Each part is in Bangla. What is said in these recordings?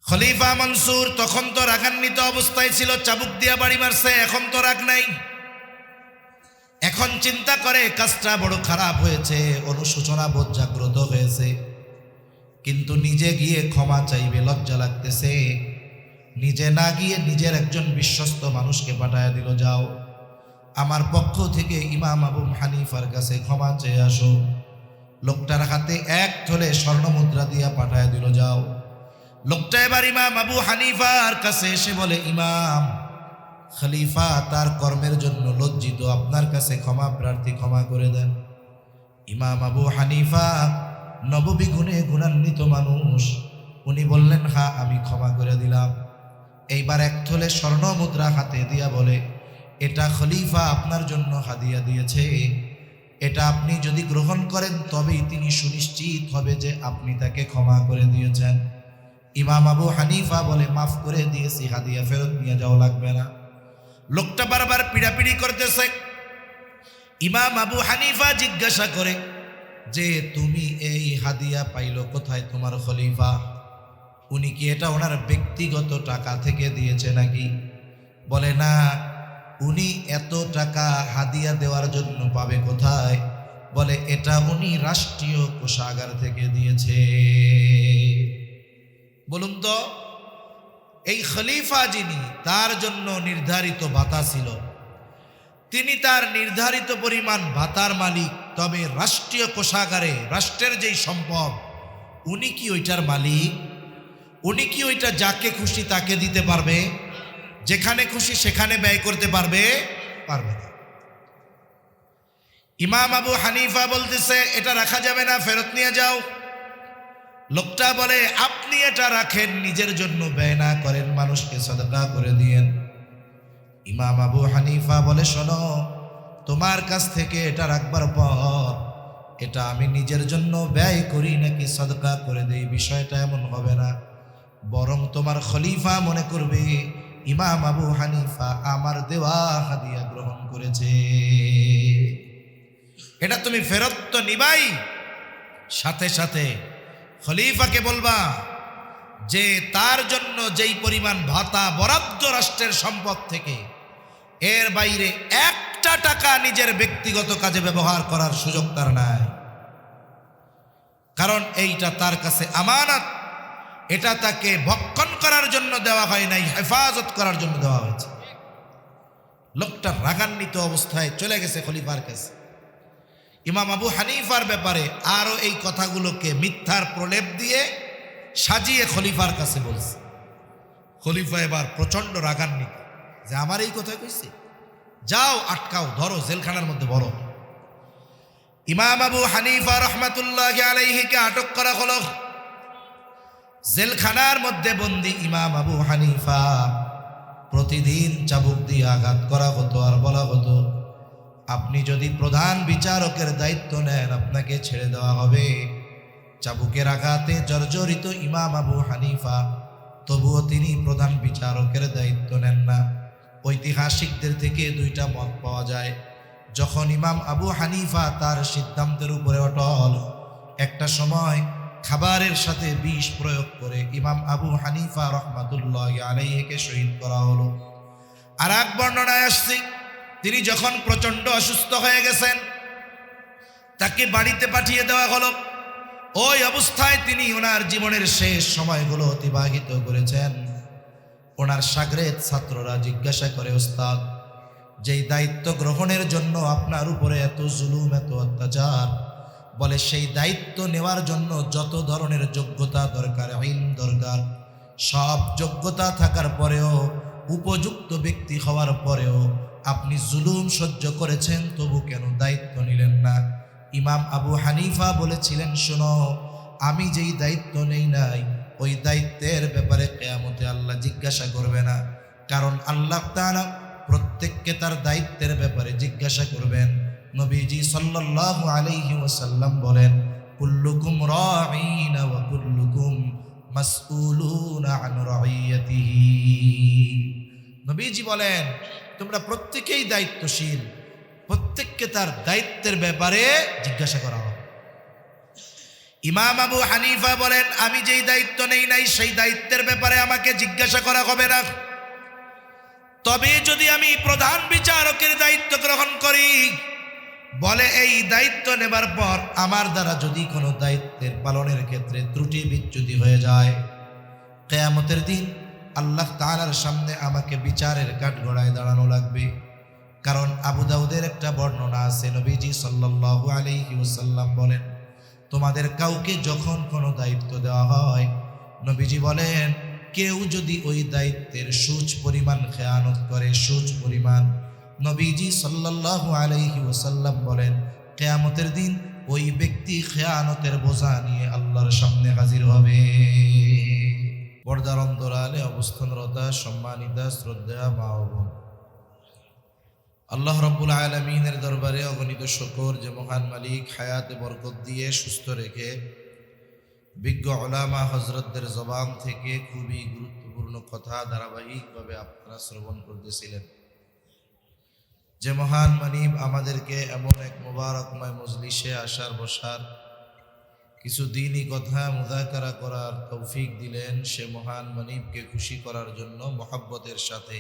খলিফা মনসুর তখন তো রাগান্বিত অবস্থায় ছিল, চাবুক দিয়া বাড়ি মারছে, এখন তো রাগ নাই। এখন চিন্তা করে কাজটা বড় খারাপ হয়েছে, অনুশোচনা বোধ জাগ্রত হয়েছে, কিন্তু নিজে গিয়ে ক্ষমা চাইবে লজ্জা লাগতেছে। নিজে না গিয়ে নিজের একজন বিশ্বস্ত মানুষকে পাঠায় দিল, যাও আমার পক্ষ থেকে ইমাম আবু হানিফার কাছে ক্ষমা চেয়ে আসো। লোকটার হাতে এক থলে স্বর্ণ মুদ্রা দিয়া পাঠায় দিল, যাও। লোকটা এবার ইমাম আবু হানিফার কাছে এসে বলে, ইমাম, খলিফা তার কর্মের জন্য লজ্জিত, আপনার কাছে ক্ষমা প্রার্থী, ক্ষমা করে দেন। ইমাম আবু হানিফা নববী গুণে গুণান্বিত মানুষ, উনি বললেন, হ্যাঁ আমি ক্ষমা করে দিলাম। এইবার এক থলে স্বর্ণ মুদ্রা হাতে দিয়া বলে, এটা খলিফা আপনার জন্য হাদিয়া দিয়েছে, এটা আপনি যদি গ্রহণ করেন তবেই তিনি সুনিশ্চিত হবে যে আপনি তাকে ক্ষমা করে দিয়েছেন। ইমাম আবু হানিফা বলে, মাফ করে দিয়েছি, হাদিয়া ফেরত নিয়ে যাওয়া লাগবে না। লোকটা বারবার পিড়াপিড়ি করতেছে। ইমাম আবু হানিফা জিজ্ঞাসা করে যে, তুমি এই হাদিয়া পাইল কোথায় তোমার খলিফা? উনি কি এটা ওনার ব্যক্তিগত টাকা থেকে দিয়েছে নাকি? বলে, না, উনি এত টাকা হাদিয়া দেওয়ার জন্য পাবে কোথায়? বলে, এটা উনি রাষ্ট্রীয় কোষাগার থেকে দিয়েছে। বলুন তো, এই খলিফা যিনি, তার জন্য নির্ধারিত ভাতা ছিল, তিনি তার নির্ধারিত পরিমাণ ভাতার মালিক, তবে রাষ্ট্রীয় কোষাগারে রাষ্ট্রের যেই সম্পদ, উনি কি ওইটার মালিক? উনি কি ওইটা যাকে খুশি তাকে দিতে পারবে? যেখানে খুশি সেখানে ব্যয় করতে পারবে? পারবে না। ইমাম আবু হানিফা বলতেছে, এটা রাখা যাবে না, ফেরত নিয়ে যাও। লোকটা বলে, আপনি এটা রাখেন, নিজের জন্য ব্যয় না করেন, মানুষকে সাদকা করে দিয়েন। ইমাম আবু হানিফা বলে, শোনো, তোমার কাছ থেকে এটা রাখবার পর এটা আমি নিজের জন্য ব্যয় করি নাকি সাদকা করে দেই, বিষয়টা এমন হবে না, বরং তোমার খলিফা মনে করবে ইমাম আবু হানিফা আমার দেওয়া হাদিয়া গ্রহণ করেছে, এটা তুমি ফেরত তো নিবাই। সাথে সাথে খলিফাকে বলবা যে তার জন্য যেই পরিমাণ ভাতা বরাদ্দ রাষ্ট্রের সম্পদ থেকে, এর বাইরে একটা টাকা নিজের ব্যক্তিগত কাজে ব্যবহার করার সুযোগ তার নাই, কারণ এইটা তার কাছে আমানত, এটা তাকে ভক্ষণ করার জন্য দেওয়া হয় নাই, হেফাজত করার জন্য দেওয়া হয়েছে। লোকটা রাগান্বিত অবস্থায় চলে গেছে খলিফার কাছে। ইমাম আবু হানিফার ব্যাপারে আরো এই কথাগুলোকে মিথ্যার প্রলেপ দিয়ে সাজিয়ে খলিফার কাছে বলছে। খলিফা এবার প্রচন্ড রাগান্বিত যে আমার এই কথা কইছে, যাও আটকাও, ধরো, জেলখানার মধ্যে ভরো। ইমাম আবু হানিফা রহমাতুল্লাহি আলাইহিকে আটক করা হলো। জেলখানার মধ্যে বন্দী ইমাম আবু হানিফা প্রতিদিন চাবুক দিয়ে আঘাত করা হতো, আর বলা হতো, আপনি যদি প্রধান বিচারকের দায়িত্ব নেন আপনাকে ছেড়ে দেওয়া হবে। চাবুকের আঘাতে জর্জরিত ইমাম আবু হানিফা, তবুও তিনি প্রধান বিচারকের দায়িত্ব নেন না। ঐতিহাসিকদের থেকে দুইটা মত পাওয়া যায়। যখন ইমাম আবু হানিফা তার সিদ্ধান্তের উপরে অটল, একটা সময় খাবারের সাথে বিষ প্রয়োগ করে ইমাম আবু হানিফা রহমাতুল্লাহি আলাইহিকে শহীদ করা হলো। আর এক বর্ণনায় আসছে, তিনি যখন প্রচন্ড অসুস্থ হয়ে গেছেন, তাকে বাড়িতে পাঠিয়ে দেওয়া হলো। ওই অবস্থায় তিনি ওনার জীবনের শেষ সময়গুলো অতিবাহিত করেছেন। ওনার শাগরেদ ছাত্ররা জিজ্ঞাসা করে, ওস্তাদ, যেই দায়িত্ব গ্রহণের জন্য আপনার উপরে এত জুলুম, এত অত্যাচার, বলে সেই দায়িত্ব নেওয়ার জন্য যত ধরনের যোগ্যতা দরকার, ইলম দরকার, সব যোগ্যতা থাকার পরেও, উপযুক্ত ব্যক্তি হওয়ার পরেও আপনি জুলুম সহ্য করেছেন, তবু কেন দায়িত্ব নিলেন না? ইমাম আবু হানিফা বলেছিলেন, শোনো, আমি যেই দায়িত্ব নেই নাই, ওই দায়িত্বের ব্যাপারে কিয়ামতে আল্লাহ জিজ্ঞাসা করবে না, কারণ আল্লাহ তাআলা প্রত্যেককে তার দায়িত্বের ব্যাপারে জিজ্ঞাসা করবেন। নবীজি সাল্লাল্লাহু আলাইহি ওয়াসাল্লাম বলেন, কুল্লুকুম রাঈন ওয়া কুল্লুকুম মাসউলুনা আন রাইয়াতিহি। নবীজি বলেন, তোমরা প্রত্যেকেই দায়িত্বশীল, প্রত্যেককে তার দায়িত্বের ব্যাপারে জিজ্ঞাসা করা হবে। ইমাম আবু হানিফা বলেন, আমি যেই দায়িত্ব নেই নাই সেই দায়িত্বের ব্যাপারে আমাকে জিজ্ঞাসা করা হবে না। তবে যদি আমি প্রধান বিচারকের দায়িত্ব গ্রহণ করি, বলে এই দায়িত্ব নেবার পর আমার দ্বারা যদি কোনো দায়িত্বের পালনের ক্ষেত্রে ত্রুটি বিচ্যুতি হয়ে যায়, কিয়ামতের দিন আল্লাহ তাআলার সামনে আমাকে বিচারের কাঠগড়ায় দাঁড়ানো লাগবে। কারণ আবু দাউদের একটা বর্ণনা আছে, নবীজি সাল্লাল্লাহু আলাইহি ওয়াসাল্লাম বলেন, তোমাদের কাউকে যখন কোনো দায়িত্ব দেওয়া হয়, নবীজি বলেন, কেউ যদি ওই দায়িত্বের সূচ পরিমাণ খেয়ানত করে, সূচ পরিমাণ, নবীজি সাল্লাল্লাহু আলাইহি ওয়াসাল্লাম বলেন, কিয়ামতের দিন ওই ব্যক্তি খেয়ানতের বোঝা নিয়ে আল্লাহর সামনে হাজির হবে। পর্দার অন্তরালে অবস্থানরতা সম্মানিতা শ্রদ্ধা মা ও বোন, আল্লাহ রাব্বুল আলামিনের দরবারে অগণিত শুকর যে মহান মালিক হায়াতে বরকত দিয়ে সুস্থ রেখে বিজ্ঞ উলামা হযরতদের জবান থেকে খুবই গুরুত্বপূর্ণ কথা ধারাবাহিকভাবে আপনারা শ্রবণ করতেছিলেন। যে মহান মানিব আমাদেরকে এমন এক মুবারকময় মজলিসে আসার বসার কিছু দিনই কথা মুযাকারা করার তৌফিক দিলেন, সে মহান মানিবকে খুশি করার জন্য মহব্বতের সাথে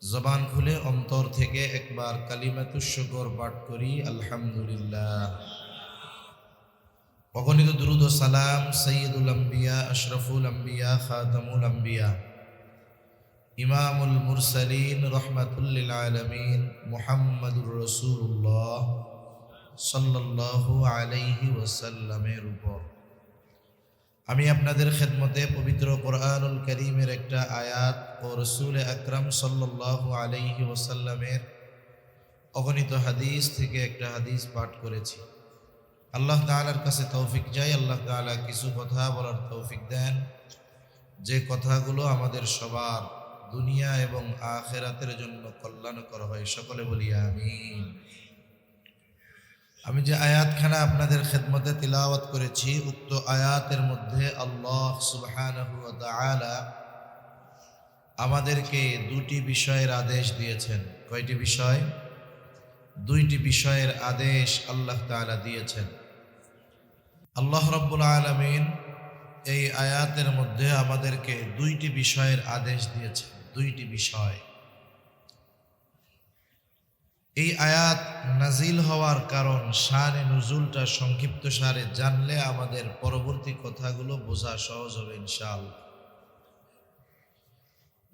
জবান খুলে অন্তর থেকে একবার কালিমাতুশ শুকর পাঠ করি, আলহামদুলিল্লাহ। অগণিত দুরূদ ও সালাম সাইয়্যিদুল আম্বিয়া, আশরাফুল আম্বিয়া, খাতামুল আম্বিয়া, ইমামুল মুরসালিন, রহমাতুল লিল আলামিন, মুহাম্মাদুর রাসূলুল্লাহ সাল্লাল্লাহু আলাইহি ওয়াসাল্লামের উপর। আমি আপনাদের খেদমতে পবিত্র কোরআনুল কারীমের একটা আয়াত ও রাসূল আকরাম সাল্লাল্লাহু আলাইহি ওয়াসাল্লামের অগণিত হাদিস থেকে একটা হাদিস পাঠ করেছি। আল্লাহ তাআলার কাছে তৌফিক চাই, আল্লাহ তাআলা কিছু কথা বলার তৌফিক দেন, যে কথাগুলো আমাদের সবার দুনিয়া এবং আখিরাতের জন্য কল্যাণকর হয়। সকলে বলি আমিন। আমি যে আয়াতখানা আপনাদের খেদমতে তিলাওয়াত করেছি, উক্ত আয়াতের মধ্যে আল্লাহ সুবহানাহু ওয়া তাআলা আমাদেরকে দুটি বিষয়ের আদেশ দিয়েছেন। কয়টি বিষয়? দুইটি বিষয়ের আদেশ আল্লাহ তাআলা দিয়েছেন। আল্লাহ রাব্বুল আলামিন এই আয়াতের মধ্যে আমাদেরকে দুইটি বিষয়ের আদেশ দিয়েছেন। দুইটি বিষয়। এই আয়াত নাজিল হওয়ার কারণ, শানে নুজুলটা সংক্ষিপ্ত সারে জানলে আমাদের পরবর্তী কথাগুলো বোঝা সহজ হবে ইনশাআল্লাহ।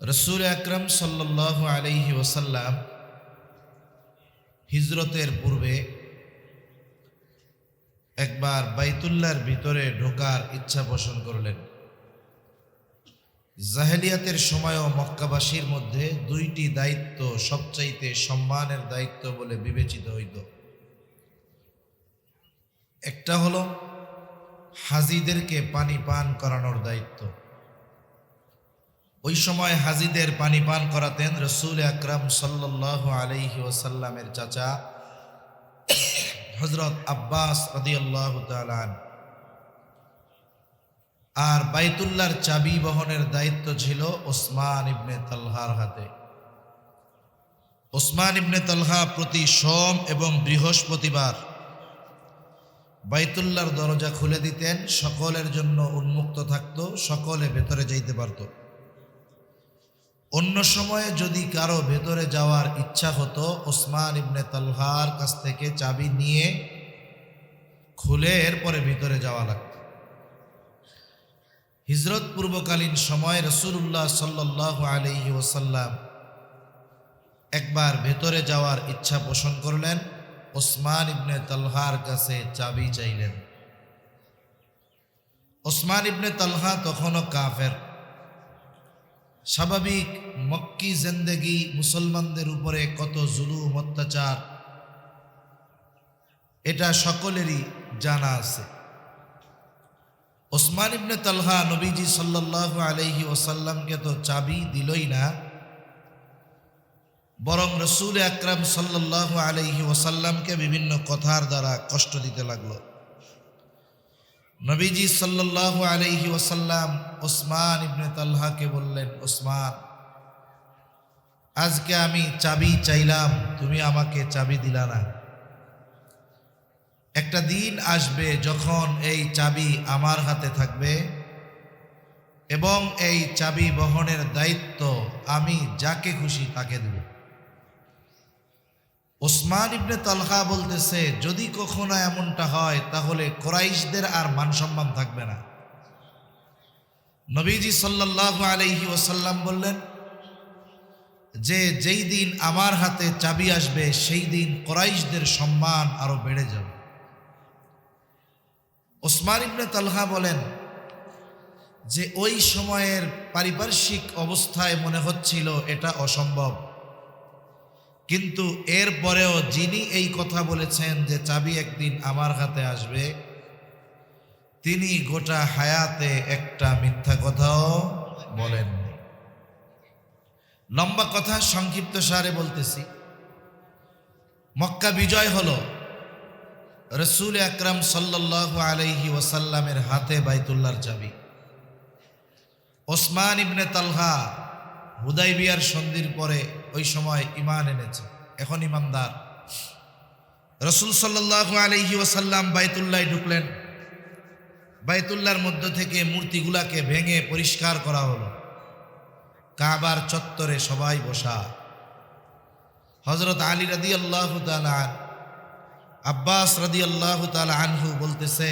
রাসূল আকরাম সাল্লাল্লাহু আলাইহি ওয়াসাল্লাম হিজরতের পূর্বে একবার বাইতুল্লাহর ভিতরে ঢোকার ইচ্ছা পোষণ করলেন। জাহেলিয়াতের সময়ও মক্কাবাসীর মধ্যে দুইটি দায়িত্ব সবচাইতে সম্মানের দায়িত্ব বলে বিবেচিত হইত। একটা হলো হাজীদেরকে পানি পান করানোর দায়িত্ব। ওই সময় হাজীদের পানি পান করাতেন রাসূল আকরাম সাল্লাল্লাহু আলাইহি ওয়াসাল্লামের চাচা হযরত আব্বাস রাদিয়াল্লাহু তাআলা আনহু। আর বাইতুল্লাহর চাবি বহনের দায়িত্ব ছিল ওসমান ইবনে তালহার হাতে। ওসমান ইবনে তালহা প্রতি সোম এবং বৃহস্পতিবার বাইতুল্লাহর দরজা খুলে দিতেন, সকলের জন্য উন্মুক্ত থাকত, সকলে ভেতরে যাইতে পারত। অন্য সময়ে যদি কারো ভেতরে যাওয়ার ইচ্ছা হতো, ওসমান ইবনে তালহার কাছ থেকে চাবি নিয়ে খুলে এরপরে ভিতরে যাওয়া লাগত। হিজরত পূর্বকালীন সময় রাসূলুল্লাহ সাল্লাল্লাহু আলাইহি ওয়াসাল্লাম একবার ভেতরে যাওয়ার ইচ্ছা পোষণ করলেন, ওসমান ইবনে তালহার কাছে চাবি চাইলেন। ওসমান ইবনে তালহা তখনও কাফের। স্বাভাবিক মক্কি জিন্দেগি, মুসলমানদের উপরে কত জুলুম অত্যাচার, এটা সকলেরই জানা আছে। ওসমান ইবনে তালহা নবীজি সাল্লাল্লাহু আলাইহি ওয়াসাল্লামকে তো চাবি দিলই না, বরং রাসূল আকরাম সাল্লাল্লাহু আলাইহি ওয়াসাল্লামকে বিভিন্ন কথার দ্বারা কষ্ট দিতে লাগলো। নবীজি সাল্লাল্লাহু আলাইহি ওয়াসাল্লাম ওসমান ইবনে তালহাকে বললেন, ওসমান, আজকে আমি চাবি চাইলাম, তুমি আমাকে চাবি দিলা না। একটা দিন আসবে যখন এই চাবি আমার হাতে থাকবে এবং এই চাবি বহনের দায়িত্ব আমি যাকে খুশি তাকে দেব। ওসমান ইবনে তালহা বলতেছে, যদি কখনো এমনটা হয় তাহলে কুরাইশদের আর মান সম্মান থাকবে না। নবীজি সাল্লাল্লাহু আলাইহি ওয়াসাল্লাম বললেন যে যেই দিন আমার হাতে চাবি আসবে সেই দিন কুরাইশদের সম্মান আরো বেড়ে যাবে। ওসমান ইবনে তালহা বলেন যে ওই সময়ের পারিপার্শ্বিক অবস্থায় মনে হচ্ছিল এটা অসম্ভব, কিন্তু এরপরেও যিনি এই কথা বলেছেন যে চাবি একদিন আমার হাতে আসবে, তিনি গোটা হায়াতে একটা মিথ্যা কথাও বলেননি। লম্বা কথা সংক্ষিপ্ত সারে বলতেছি, মক্কা বিজয় হলো, রসুল আকরাম সাল্লাল্লাহু আলাইহি ওয়াসাল্লামের হাতে বাইতুল্লাহর চাবি। ওসমান ইবনে তালহা হুদাইবিয়ার সন্ধির পরে ওই সময় ঈমান এনেছে, এখন ঈমানদার। রসুল সাল্লাল্লাহু আলাইহি ওয়াসাল্লাম বাইতুল্লাহে ঢুকলেন। বাইতুল্লাহর মধ্য থেকে মূর্তিগুলাকে ভেঙে পরিষ্কার করা হলো। কাবার চত্বরে সবাই বসা। হযরত আলী রাদিয়াল্লাহু তাআলা, আব্বাস রাদিয়াল্লাহু তাআলা আনহু বলতেছে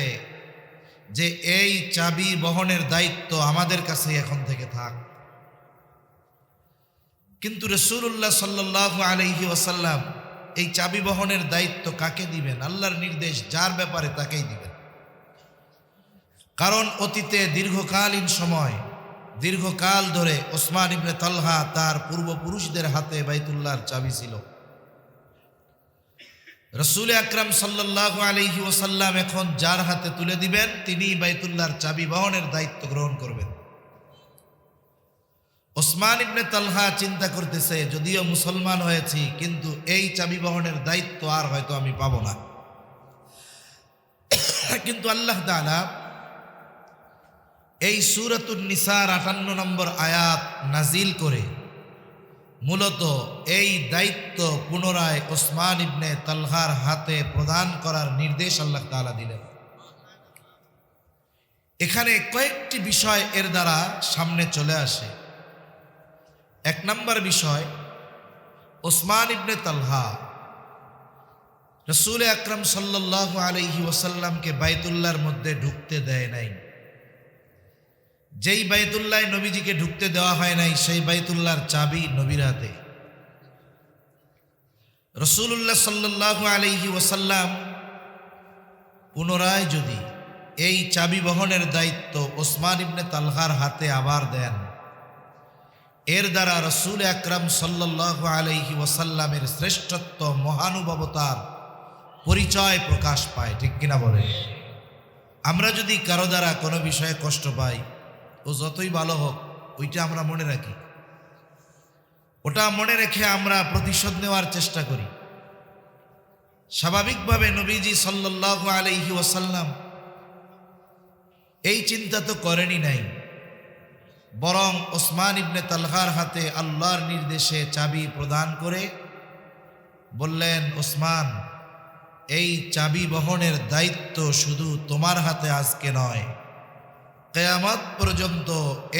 যে এই চাবি বহনের দায়িত্ব আমাদের কাছে এখন থেকে থাক। কিন্তু রাসূলুল্লাহ সাল্লাল্লাহু আলাইহি ওয়াসাল্লাম এই চাবি বহনের দায়িত্ব কাকে দিবেন? আল্লাহর নির্দেশ যার ব্যাপারে তাকেই দিবেন। কারণ অতীতে দীর্ঘকাল ধরে ওসমান ইবনে তালহা তার পূর্বপুরুষদের হাতে বাইতুল্লাহর চাবি ছিল। রসুল আকরাম সাল্লাল্লাহু আলাইহি ওয়াসাল্লাম এখন যার হাতে তুলে দিবেন তিনি বাইতুল্লাহর চাবি বহনের দায়িত্ব গ্রহণ করবেন। ওসমান ইবনে তালহা চিন্তা করতেছে, যদিও মুসলমান হয়েছি কিন্তু এই চাবি বহনের দায়িত্ব আর হয়তো আমি পাবো না। কিন্তু আল্লাহ তাআলা এই সূরাতুন নিসার 58 নম্বর আয়াত নাজিল করে মূলত এই দায়িত্ব পুনরায় ওসমান ইবনে তালহার হাতে প্রদান করার নির্দেশ আল্লাহ তাআলা দিলেন। এখানে কয়েকটি বিষয় এর দ্বারা সামনে চলে আসে। এক নম্বর বিষয়, ওসমান ইবনে তালহা রাসূল আকরাম সাল্লাল্লাহু আলাইহি ওয়াসাল্লামকে বাইতুল্লাহর মধ্যে ঢুকতে দেয় নাই। যেই বাইতুল্লাহ নবীজিকে ঢুকতে দেওয়া হয় নাই সেই বাইতুল্লাহর চাবি নবীর হাতে। রাসূলুল্লাহ সাল্লাল্লাহু আলাইহি ওয়াসাল্লাম পুনরায় যদি এই চাবি বহনের দায়িত্ব ওসমান ইবনে তালহার হাতে আবার দেন, এর দ্বারা রাসূল আকরাম সাল্লাল্লাহু আলাইহি ওয়াসাল্লামের শ্রেষ্ঠত্ব, মহানুভবতার পরিচয় প্রকাশ পায়। ঠিক কিনা বলেন? আমরা যদি কারো দ্বারা কোনো বিষয়ে কষ্ট পাই, ও যতই ভালো হোক, ওইটা আমরা মনে রাখি, ওটা মনে রেখে আমরা প্রতিশোধ নেওয়ার চেষ্টা করি। স্বাভাবিকভাবে নবীজি সাল্লাল্লাহু আলাইহি ওয়াসাল্লাম এই চিন্তা তো করেনি নাই, বরং ওসমান ইবনে তালহার হাতে আল্লাহর নির্দেশে চাবি প্রদান করে বললেন, ওসমান, এই চাবি বহনের দায়িত্ব শুধু তোমার হাতে আজকে নয়, কিয়ামত পর্যন্ত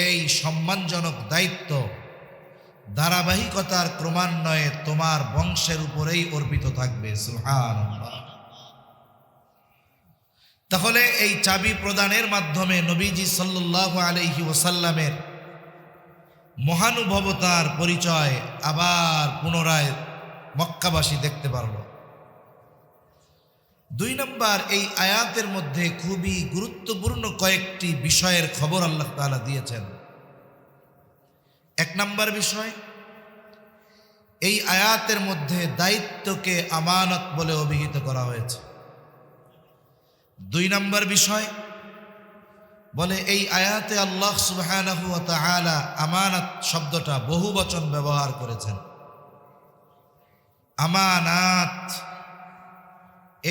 এই সম্মানজনক দায়িত্ব ধারাবাহিকতার ক্রমান্বয়ে তোমার বংশের উপরেই অর্পিত থাকবে। সুবহানাল্লাহ। তাহলে এই চাবি প্রদানের মাধ্যমে নবীজি সাল্লাল্লাহু আলাইহি ওয়াসাল্লামের মহানুভবতার পরিচয় আবার পুনরায় মক্কাবাসী দেখতে পারল। 2 নম্বর, এই আয়াতের মধ্যে খুবই গুরুত্বপূর্ণ কয়েকটি বিষয়ের খবর আল্লাহ তাআলা দিয়েছেন। 1 নম্বর বিষয়, এই আয়াতের মধ্যে দায়িত্বকে আমানত বলে অভিহিত করা হয়েছে। 2 নম্বর বিষয়, বলে এই আয়াতে আল্লাহ সুবহানাহু ওয়া তাআলা আমানত শব্দটা বহুবচন ব্যবহার করেছেন। আমানাত,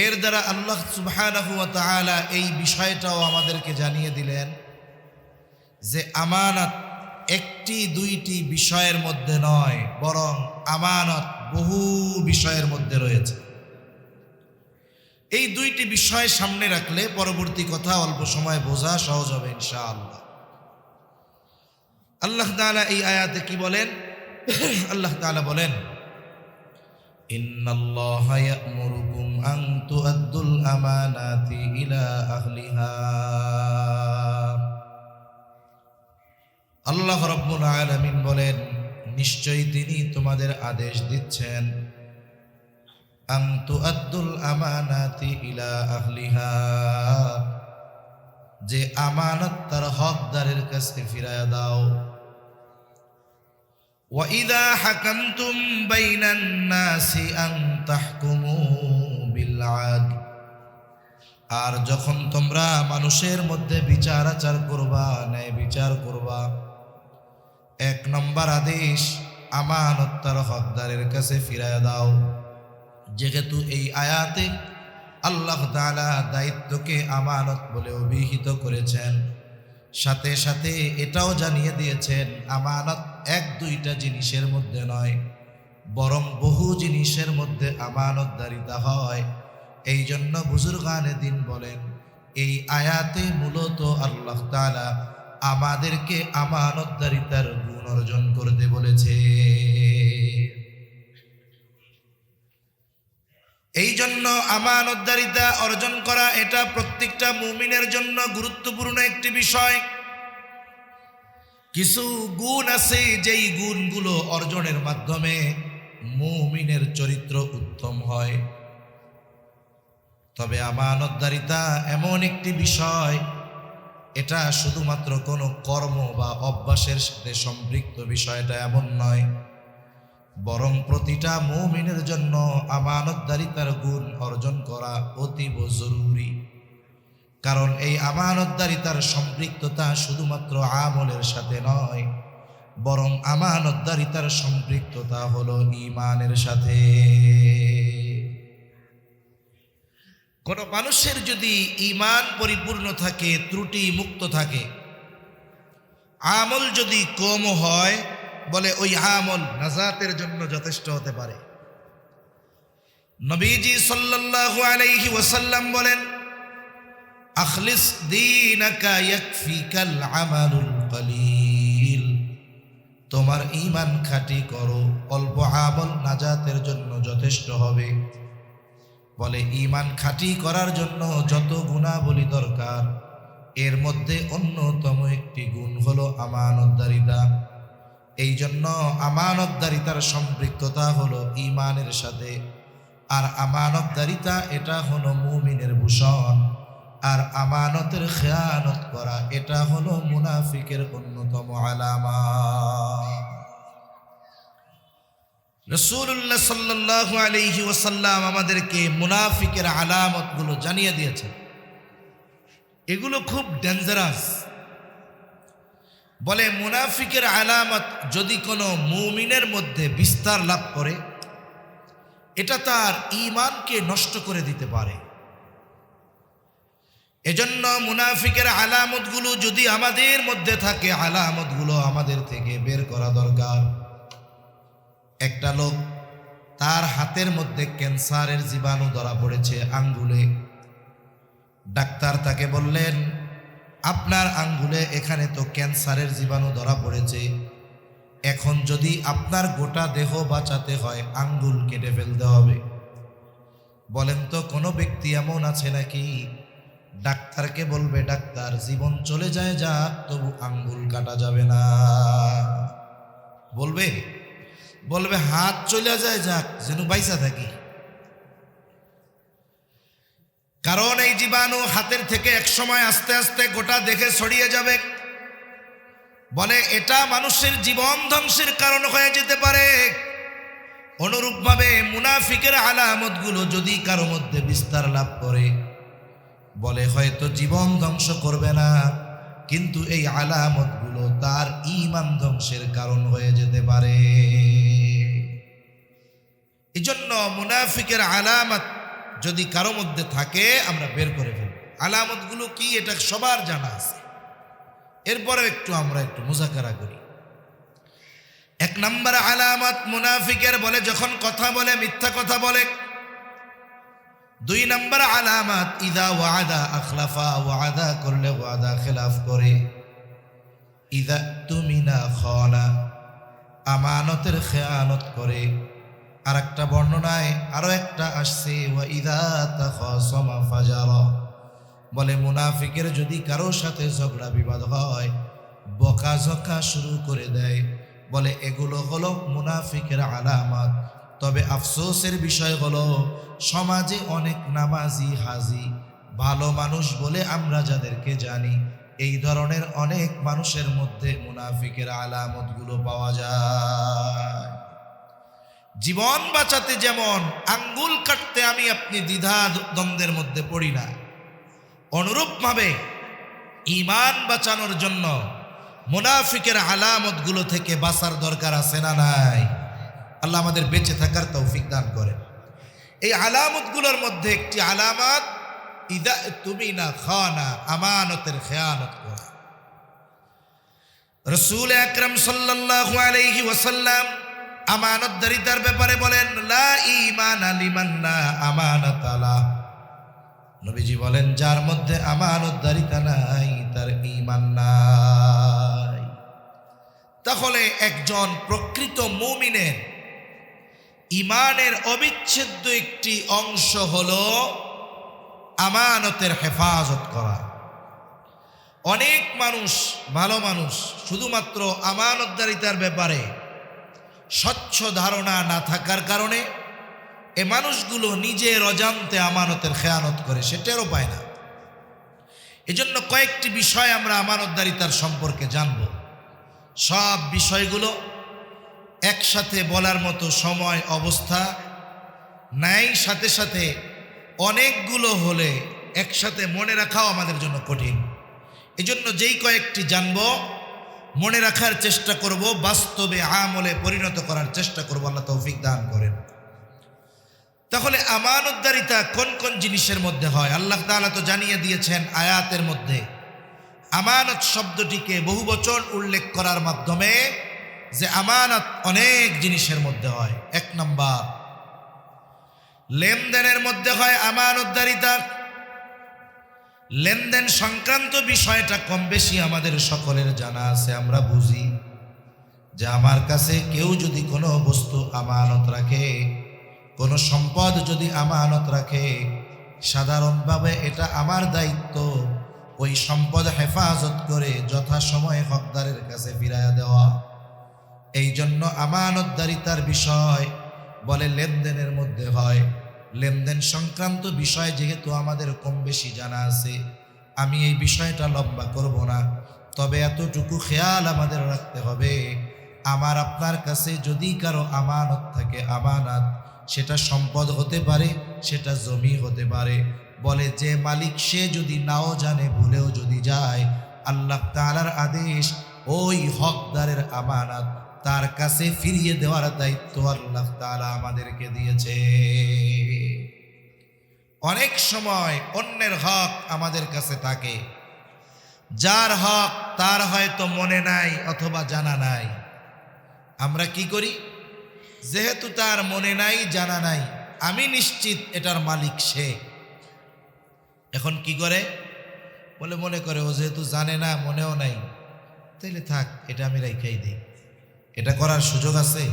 এর দ্বারা আল্লাহ সুবহানাহু ওয়া তাআলা এই বিষয়টাও আমাদেরকে জানিয়ে দিলেন যে আমানত একটি দুইটি বিষয়ের মধ্যে নয়, বরং আমানত বহু বিষয়ের মধ্যে রয়েছে। এই দুইটি বিষয় সামনে রাখলে পরবর্তী কথা অল্প সময় বোঝা সহজ হবে ইনশাআল্লাহ। আল্লাহ তাআলা এই আয়াতে কি বলেন? আল্লাহ তাআলা বলেন, ইন্নাল্লাহা ইয়া'মুরুকুম আন তু'আদ্দুল আমানাতি ইলা আহলিহা। আল্লাহ রাব্বুল আলামিন বলেন, নিশ্চয়ই তিনি তোমাদের আদেশ দিচ্ছেন আন তু'আদ্দুল আমানাতি ইলা আহলিহা, যে আমানত তার হকদারের কাছে ফিরায়া দাও। ওয়া ইযা হাকামতুম বাইনান নাসি আন তাহকুমু বিল আদল, আর যখন তোমরা মানুষের মধ্যে বিচার আচার করবা, ন্যায় বিচার করবা, এক নম্বর আদেশ আমানত তার হকদারের কাছে ফিরায়া দাও। যেহেতু এই আয়াতে আল্লাহ তাআলা দায়িত্বকে আমানত বলে অভিহিত করেছেন, সাথে সাথে এটাও জানিয়ে দিয়েছেন আমানত এক দুইটা জিনিসের মধ্যে নয়, বরং বহু জিনিসের মধ্যে আমানতদারিতা হয়। এই জন্য বুজুর্গানে দিন বলেন, এই আয়াতে মূলত আল্লাহ তাআলা আমাদেরকে আমানতদারিতার গুণ অর্জন করতে বলেছে। এই জন্য আমানতদারিতা অর্জন করা এটা প্রত্যেকটা মুমিনের জন্য গুরুত্বপূর্ণ একটি বিষয়। কিছু গুণ আছে যেই গুণগুলো অর্জনের মাধ্যমে মুমিনের চরিত্র উত্তম হয়। তবে আমানতদারিতা এমন একটি বিষয়, এটা শুধুমাত্র কোনো কর্ম বা অভ্যাসের সাথে সম্পৃক্ত বিষয়টা এমন নয়, বরং প্রতিটা মুমিনের জন্য আমানতদারিতার গুণ অর্জন করা অতীব জরুরি। কারণ এই আমানতদারিতার সম্পৃক্ততা শুধুমাত্র আমলের সাথে নয়, বরং আমানতদারিতার সম্পৃক্ততা হলো ঈমানের সাথে। কোন মানুষের যদি ঈমান পরিপূর্ণ থাকে, ত্রুটি মুক্ত থাকে, আমল যদি কম হয়, বলে ওই আমল নাজাতের জন্য যথেষ্ট হতে পারে। নবীজি সাল্লাল্লাহু আলাইহি ওয়াসাল্লাম বলেন, আখলিস দীনাকা ইয়াকফিকাল আমালুল কলিল, তোমার ঈমান খাঁটি করো, অল্প আমল নাজাতের জন্য যথেষ্ট হবে। বলে ঈমান খাঁটি করার জন্য যত গুণাবলী দরকার, এর মধ্যে অন্যতম একটি গুণ হলো আমানতদারিতা। এই জন্য আমানতদারিতার সম্পৃক্ততা হলো ঈমানের সাথে। আর আমানতদারিতা এটা হলো মুমিনের ভূষণ, আর আমানতের খেয়ানত করা এটা হলো মুনাফিকের অন্যতম আলামা। রাসূলুল্লাহ সাল্লাল্লাহু আলাইহি ওয়াসাল্লাম আমাদেরকে মুনাফিকের আলামতগুলো জানিয়ে দিয়েছেন। এগুলো খুব ডেঞ্জারাস। বলে মুনাফিকের আলামত যদি কোনো মুমিনের মধ্যে বিস্তার লাভ করে, এটা তার ঈমানকে নষ্ট করে দিতে পারে। এজন্য মুনাফিকের আলামতগুলো যদি আমাদের মধ্যে থাকে, আলামতগুলো আমাদের থেকে বের করা দরকার। একটা লোক, তার হাতের মধ্যে ক্যান্সারের জীবাণু ধরা পড়েছে আঙ্গুলে। ডাক্তার তাকে বললেন, আপনার আঙ্গুলে এখানে তো ক্যান্সারের জীবাণু ধরা পড়েছে, এখন যদি আপনার গোটা দেহ বাঁচাতে হয় আঙ্গুল কেটে ফেলতে হবে। বলেন তো কোনো ব্যক্তি এমন আছে নাকি ডাক্তারকে বলবে, ডাক্তার জীবন চলে যায় যাক, তবু আঙ্গুল কাটা যাবে না? বলবে? বলবে হাত চলে যায় যাক, যেন বাইসা থাকি। কারণ এই জীবাণু হাতের থেকে এক সময় আস্তে আস্তে গোটা দেহে ছড়িয়ে যাবে। বলে এটা মানুষের জীবন ধ্বংসের কারণ হয়ে যেতে পারে। অনুরূপভাবে মুনাফিকের আলামতগুলো যদি কারো মধ্যে বিস্তার লাভ করে, বলে হয়তো জীবন ধ্বংস করবে না, কিন্তু এই আলামতগুলো তার ঈমান ধ্বংসের কারণ হয়ে যেতে পারে। এজন্য মুনাফিকের আলামত যদি কারো মধ্যে থাকে, আমরা বের করে ফেলব। আলামতগুলো কি এটা সবার জানা আছে, এরপরে আমরা একটু মুজাকারা করি। এক নম্বর আলামত মুনাফিকের, বলে যখন কথা বলে মিথ্যা কথা বলে। দুই নম্বর আলামত, ইদা ওয়াদা আখলাফা, ওয়াদা করলে ওয়াদা খেলাফ করে। ইদা তুমিনা খানা, আমানতের খেয়ানত করে। আর একটা বর্ণনায় আরো একটা আসছে, ওয়া ইদা তাখাসামা ফাজারা, বলে মুনাফিকের যদি কারো সাথে ঝগড়া বিবাদ হয় বকাঝকা শুরু করে দেয়। বলে এগুলো হলো মুনাফিকের আলামত। তবে আফসোসের বিষয় হলো সমাজে অনেক নামাজি হাজি ভালো মানুষ বলে আমরা যাদেরকে জানি, এই ধরনের অনেক মানুষের মধ্যে মুনাফিকের আলামতগুলো পাওয়া যায়। জীবন বাঁচাতে যেমন আঙ্গুল কাটতে আমি আপনি দ্বিধা দ্বন্দ্বের মধ্যে পড়ি না, অনুরূপভাবে ঈমান বাঁচানোর জন্য মুনাফিকের আলামতগুলো থেকে বাঁচার দরকার আছে না নাই? আল্লাহ আমাদের বেঁচে থাকার তৌফিক দান করেন। এই আলামতগুলোর মধ্যে একটি আলামত, ইদা তুমিনা খানা, আমানতের খেয়ানত করা। রাসূল আকরাম সাল্লাল্লাহু আলাইহি ওয়াসাল্লাম আমানতদারিতার ব্যাপারে বলেন, লা ঈমানা লিমান লা আমানাতা লা। নবীজি বলেন, যার মধ্যে আমানতদারিতা নাই তার ঈমান নাই। তাহলে একজন প্রকৃত মুমিনের ঈমানের অবিচ্ছেদ্য একটি অংশ হলো আমানতের হেফাজত করা। অনেক মানুষ, ভালো মানুষ, শুধুমাত্র আমানতদারিতার ব্যাপারে স্বচ্ছ ধারণা না থাকার কারণে এ মানুষগুলো নিজের অজান্তে আমানতের খেয়ানত করে, সে টেরও পায় না। এজন্য কয়েকটি বিষয় আমরা আমানতদারিতার সম্পর্কে জানব। সব বিষয়গুলো একসাথে বলার মতো সময় অবস্থা নাই, সাথে সাথে অনেকগুলো হলে একসাথে মনে রাখাও আমাদের জন্য কঠিন। এজন্য যেই কয়েকটি জানব, মনে রাখার চেষ্টা করব, বাস্তবে আমলে পরিণত করার চেষ্টা করব। আল্লাহ তৌফিক দান করেন। তাহলে আমানতদারিতা কোন কোন জিনিসের মধ্যে হয়? আল্লাহ তাআলা তো জানিয়ে দিয়েছেন আয়াতের মধ্যে। আমানত শব্দটিকে বহুবচন উল্লেখ করার মাধ্যমে যে আমানত অনেক জিনিসের মধ্যে হয়। এক নাম্বার, লেনদেনের মধ্যে হয় আমানতদারিতা। লেনদেন সংক্রান্ত বিষয়টা কম বেশি আমাদের সকলের জানা আছে। আমরা বুঝি যে আমার কাছে কেউ যদি কোনো বস্তু আমানত রাখে, কোনো সম্পদ যদি আমানত রাখে, সাধারণভাবে এটা আমার দায়িত্ব ওই সম্পদ হেফাজত করে যথাসময়ে হকদারের কাছে ফিরাইয়া দেওয়া। এই জন্য আমানতদারিতার বিষয় বলে লেনদেনের মধ্যে হয়। লেনদেন সংক্রান্ত বিষয় যেহেতু আমাদের কম বেশি জানা আছে, আমি এই বিষয়টা লম্বা করব না। তবে এতটুকু খেয়াল আমাদের রাখতে হবে, আমার আপনার কাছে যদি কারো আমানত থাকে, আমানত সেটা সম্পদ হতে পারে, সেটা জমি হতে পারে। বলে যে মালিক সে যদি নাও জানে, ভুলেও যদি যায়, আল্লাহ তাআলার আদেশ ওই হকদারের আমানত তার কাছে ফিরিয়ে দেওয়ার দায়িত্ব আল্লাহ তাআলা আমাদেরকে দিয়েছে। অনেক সময় অন্যের হক আমাদের কাছে থাকে, যার হক তার হয়তো মনে নাই অথবা জানা নাই। আমরা কি করি? যেহেতু তার মনে নাই, জানা নাই, আমি নিশ্চিত এটার মালিক সে। এখন কি করে? বলে মনে করে ও যেহেতু জানে না, মনেও নাই, তাইলে থাক, এটা আমি রাইখাই দিই। এটা করার সুযোগ আছে?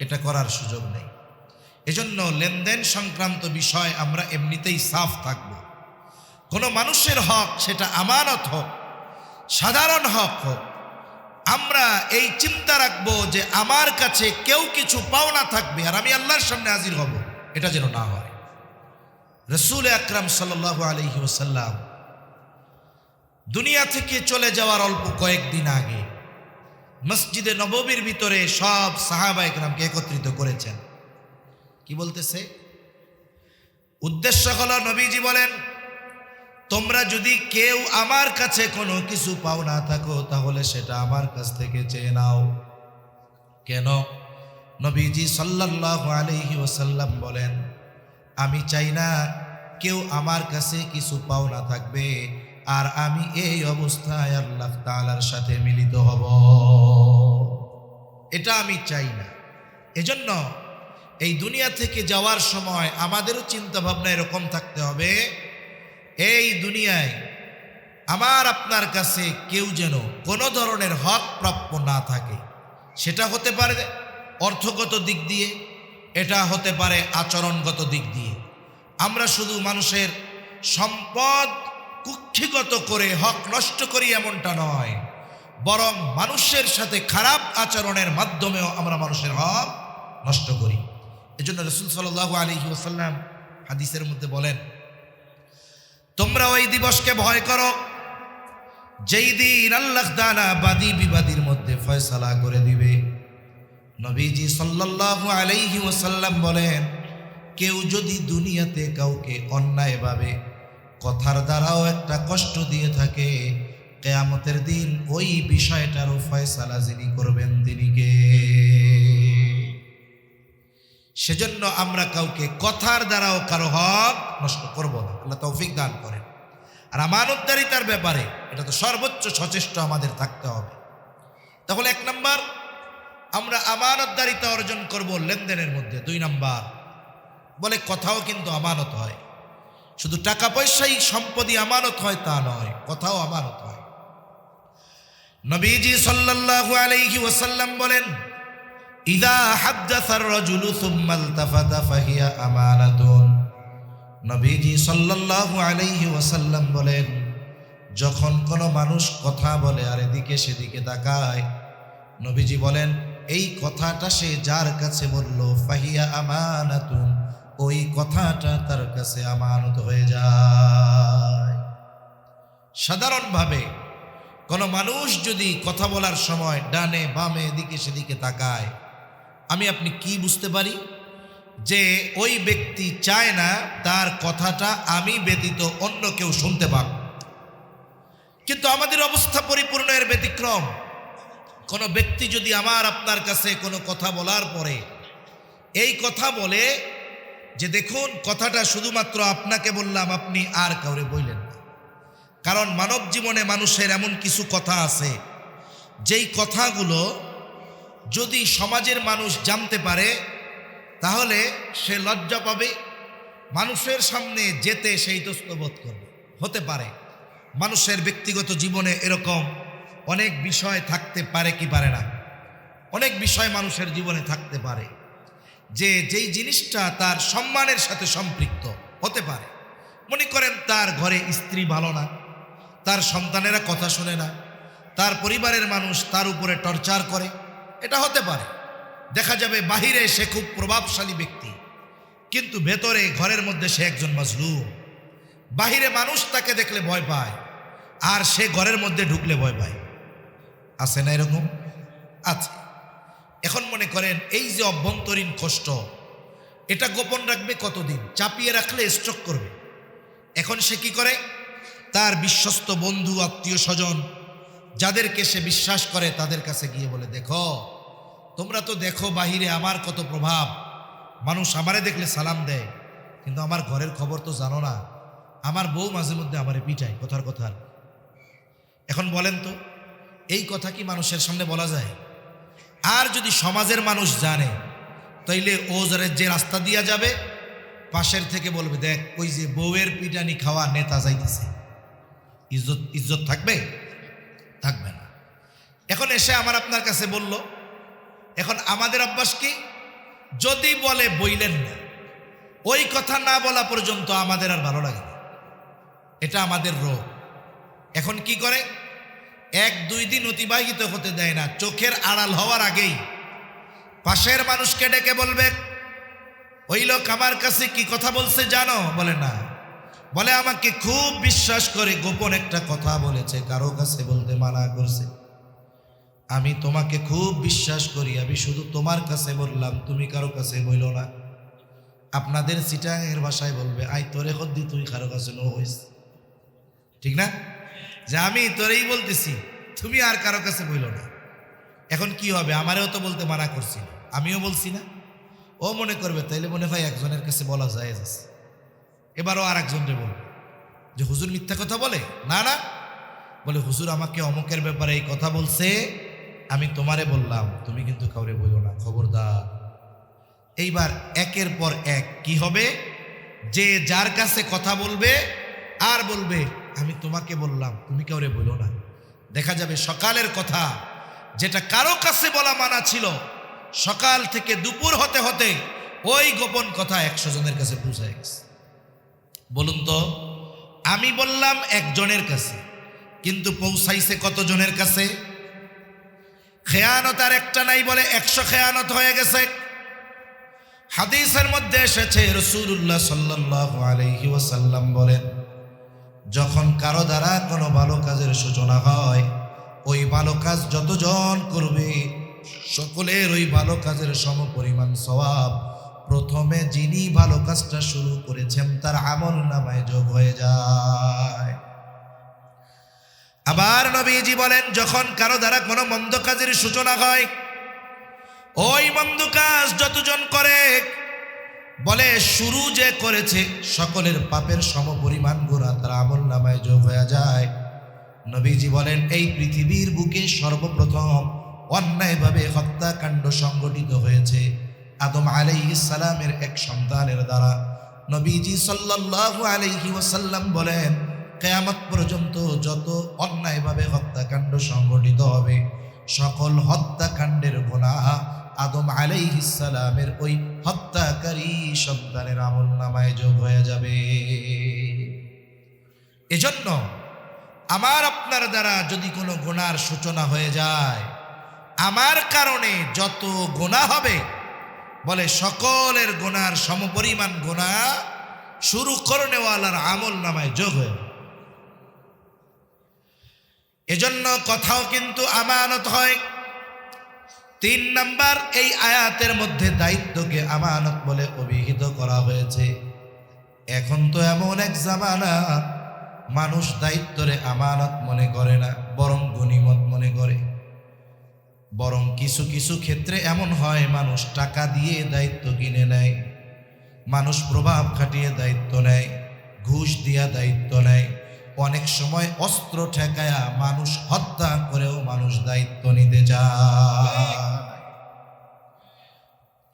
এটা করার সুযোগ নেই। এজন্য লেনদেন সংক্রান্ত বিষয় আমরা এমনিতেই সাফ থাকব। কোনো মানুষের হক, সেটা আমানত হোক, সাধারণ হক হোক, আমরা এই চিন্তা রাখবো যে আমার কাছে কেউ কিছু পাওনা থাকবে আর আমি আল্লাহর সামনে হাজির হব, এটা যেন না হয়। রাসূল আকরাম সাল্লাল্লাহু আলাইহি ওয়াসাল্লাম দুনিয়া থেকে চলে যাওয়ার অল্প কয়েকদিন আগে মসজিদে নববীর ভিতরে সব সাহাবা একরামকে একত্রিত করেছেন। কি বলতেছে? উদ্দেশ্য হলো, নবীজি বলেন, তোমরা যদি কেউ আমার কাছে কোনো কিছু পাও না থাকো, তাহলে সেটা আমার কাছ থেকে চেয়ে নাও। কেন? নবীজি সাল্লাল্লাহু আলাইহি ওয়াসাল্লাম বলেন, আমি চাই না কেউ আমার কাছে কিছু পাও না থাকবে আর আমি এই অবস্থায় আল্লাহ তাআলার সাথে মিলিত হব, এটা আমি চাই না। এজন্য এই দুনিয়া থেকে যাওয়ার সময় আমাদেরও চিন্তা ভাবনা এরকম থাকতে হবে, এই দুনিয়ায় আমার আপনার কাছে কেউ যেন কোনো ধরনের হক প্রাপ্য না থাকে। সেটা হতে পারে অর্থগত দিক দিয়ে, এটা হতে পারে আচরণগত দিক দিয়ে। আমরা শুধু মানুষের সম্পদ কুক্ষিগত করে হক নষ্ট করি এমনটা নয়, বরং মানুষের সাথে খারাপ আচরণের মাধ্যমেও আমরা মানুষের হক নষ্ট করি। এজন্য রাসূল সাল্লাল্লাহু আলাইহি ওয়াসাল্লাম হাদিসের মধ্যে বলেন, তোমরা ওই দিবসকে ভয় করো যেই দিন আল্লাহ তাআলা বাদী বিবাদীর মধ্যে ফয়সালা করে দিবে। নবীজি সাল্লাল্লাহু আলাইহি ওয়াসাল্লাম বলেন, কেউ যদি দুনিয়াতে কাউকে অন্যায়ভাবে কথার দ্বারাও একটা কষ্ট দিয়ে থাকে, কিয়ামতের দিন ওই বিষয়টারও ফয়সালা যিনি করবেন তিনি কে? সেজন্য আমরা কাউকে কথার দ্বারাও কারো হক নষ্ট করব না। আল্লাহ তৌফিক দান করেন। আর আমানতদারিতার ব্যাপারে এটা তো সর্বোচ্চ সচেষ্ট আমাদের থাকতে হবে। তাহলে 1 নাম্বার আমরা আমানতদারিতা অর্জন করব লেনদেনের মধ্যে। 2 নাম্বার বলে কথাও কিন্তু আমানত হয়, শুধু টাকা পয়সাই সম্পত্তি আমানত হয় তা নয়, কথাও আমানত হয়। নবীজি সাল্লাল্লাহু আলাইহি ওয়াসাল্লাম বলেন, ইযা হাদাসার রাজুলু সুম্মা ইলতাফাতা ফাহিয়া আমানাতুন। নবীজি সাল্লাল্লাহু আলাইহি ওয়াসাল্লাম বলেন, যখন কোনো মানুষ কথা বলে আর এদিকে সেদিকে তাকায়, নবীজি বলেন এই কথাটা সে যার কাছে বলল ফাহিয়া আমানাতুন, ওই কথাটা তার কাছে আমানত হয়ে যায়। সাধারণভাবে কোনো মানুষ যদি কথা বলার সময় ডানে বামে এদিকে সেদিকে তাকায়, আমি আপনি কি বুঝতে পারি? যে ওই ব্যক্তি চায় না তার কথাটা আমি ব্যতীত অন্য কেউ শুনতে পাক। কিন্তু আমাদের অবস্থা পরিপূর্ণ এর ব্যতিক্রম। কোনো ব্যক্তি যদি আমার আপনার কাছে কোনো কথা বলার পরে এই কথা বলে যে দেখুন কথাটা শুধুমাত্র আপনাকে বললাম, আপনি আর কাউরে বললেন না। কারণ মানব জীবনে মানুষের এমন কিছু কথা আছে যেই কথাগুলো যদি সমাজের মানুষ জানতে পারে তাহলে সে লজ্জা পাবে, মানুষের সামনে যেতে সেই ইতস্তত করবে। হতে পারে মানুষের ব্যক্তিগত জীবনে এরকম অনেক বিষয় থাকতে পারে কি পারে না, অনেক বিষয় মানুষের জীবনে থাকতে পারে যে যেই জিনিসটা তার সম্মানের সাথে সম্পৃক্ত হতে পারে। মনে করেন তার ঘরে স্ত্রী ভালো না, তার সন্তানেরা কথা শোনে না, তার পরিবারের মানুষ তার উপরে টর্চার করে, এটা হতে পারে। দেখা যাবে বাহিরে সে খুব প্রভাবশালী ব্যক্তি, কিন্তু ভেতরে ঘরের মধ্যে সে একজন মাজলুম। বাহিরে মানুষ তাকে দেখলে ভয় পায়, আর সে ঘরের মধ্যে ঢুকলে ভয় পায়। আছে না এরকম? আছে। এখন মনে করেন এই যে অভ্যন্তরীণ কষ্ট, এটা গোপন রাখবে কতদিন? চাপিয়ে রাখলে স্ট্রোক করবে। এখন সে কি করে? তার বিশ্বস্ত বন্ধু আত্মীয় স্বজন যাদেরকে সে বিশ্বাস করে তাদের কাছে গিয়ে বলে, দেখো তোমরা তো দেখো বাহিরে আমার কত প্রভাব, মানুষ আমারে দেখলে সালাম দেয়, কিন্তু আমার ঘরের খবর তো জানো না, আমার বউ মাঝে মধ্যে আমারে পিটায় কথার কথা। এখন বলেন তো এই কথা কি মানুষের সামনে বলা যায়? আর যদি সমাজের মানুষ জানে তাইলে ও যে রাস্তা দিয়া যাবে পাশের থেকে বলবে, দেখ ওই যে বউয়ের পিটানি খাওয়া নেতা যাইতেছে। ইজ্জত থাকবে? থাকবে না। এখন এসে আমার আপনার কাছে বলল, এখন আমাদের অভ্যাস কি? যদি বলে বইলেন না, ওই কথা না বলা পর্যন্ত আমাদের আর ভালো লাগে না, এটা আমাদের রোগ। এখন কি করে? 1-2 দিন অতিবাহিত হতে দেয় না, চোখের আড়াল হওয়ার আগেই পাশের মানুষকে ডেকে বলবে, ওই লোক আমার কাছে কি কথা বলছে জানো? বলে না। বলে আমাকে খুব বিশ্বাস করে গোপন একটা কথা বলেছে, কারো কাছে বলতে মানা করছে। আমি তোমাকে খুব বিশ্বাস করি, আমি শুধু তোমার কাছে বললাম, তুমি কারো কাছে বইল না। আপনাদের চিটাঙের ভাষায় বলবে, আই তোরে হদ্দি তুই কারো কাছে নো হইস। ঠিক না? যে আমি তোরেই বলতেছি, তুমি আর কারো কাছে বইল না। এখন কি হবে? আমারেও তো বলতে মানা করছিল, আমিও বলছি না। ও মনে করবে তাইলে মনে হয় একজনের কাছে বলা যায় আছে, এবারও আর একজনকে বলবে যে হুজুর মিথ্যা কথা বলে। না না, বলে হুজুর আমাকে অমুকের ব্যাপারে এই কথা বলছে, আমি তোমারে বললাম, তুমি কিন্তু কাউরে বলো না, খবরদার। এইবার একের পর এক কি হবে, যে যার কাছে কথা বলবে আর বলবে আমি তোমাকে বললাম, তুমি কাউরে বলো না। দেখা যাবে সকালের কথা যেটা কারো কাছে বলা মানা ছিল, সকাল থেকে দুপুর হতে হতে ওই গোপন কথা 100 জনের কাছে পৌঁছায় গেছে। বলুন তো, আমি বললাম একজনের কাছে, কিন্তু পৌঁছাইছে কত জনের কাছে? খেয়ানত আর একটা নাই বলে 100 খেয়ানত হয়ে গেছে। হাদিসের মধ্যে এসেছে রাসূলুল্লাহ সাল্লাল্লাহু আলাইহি ওয়াসাল্লাম বলেন, যখন কারো দ্বারা কোনো ভালো কাজের সূচনা হয়, ওই ভালো কাজ যতজন করবে সকলের ওই ভালো কাজের সমপরিমাণ সওয়াব প্রথমে যিনি ভালো কাজটা শুরু করেছেন তার আমল নামায় যোগ হয়ে যায়। আবার নবীজি বলেন, যখন কারো দ্বারা কোনো মন্দ কাজের সূচনা হয়, ওই মন্দ কাজ যতজন করে বলে শুরু যে করেছে সকলের পাপের সমপরিমাণ গুনাহ তার আমল নামায় যোগ হয়ে যায়। নবীজি বলেন, এই পৃথিবীর বুকে সর্বপ্রথম অন্যায়ভাবে হত্যাকাণ্ড সংগঠিত হয়েছে আদম আলাইহিস সালামের এক সন্তানের দ্বারা। নবীজি সাল্লাল্লাহু আলাইহি ওয়াসাল্লাম বলেন, কিয়ামত পর্যন্ত যত অন্যায়ভাবে হত্যাকাণ্ড সংগঠিত হবে সকল হত্যাকাণ্ডের গুনাহ আদম আলাইহিস সালামের ওই হত্যাকারী সন্তানের আমলনামায় যোগ হয়ে যাবে। এজন্য আমার আপনার দ্বারা যদি কোনো গুনার সূচনা হয়ে যায়, আমার কারণে যত গুনাহ হবে বলে সকলের গুনার সমপরিমাণ গুনাহ শুরু করনেওয়ালার আমলনামায় যোগ হয়ে। এজন্য কথাও কিন্তু আমানত হয়। 3 নাম্বার, এই আয়াতের মধ্যে দায়িত্বকে আমানত বলে অভিহিত করা হয়েছে। এখন তো এমন এক জামানা, মানুষ দায়িত্বরে আমানত মনে করে না, বরং গনিমত মনে করে। বরং কিছু কিছু ক্ষেত্রে এমন হয় মানুষ টাকা দিয়ে দায়িত্ব কিনে নেয়, মানুষ প্রভাব খাটিয়ে দায়িত্ব নেয়, ঘুষ দিয়া দায়িত্ব নেয়, অনেক সময় অস্ত্র ঠেকায়া মানুষ হত্যা করেও মানুষ দায়িত্ব নিতে চায়।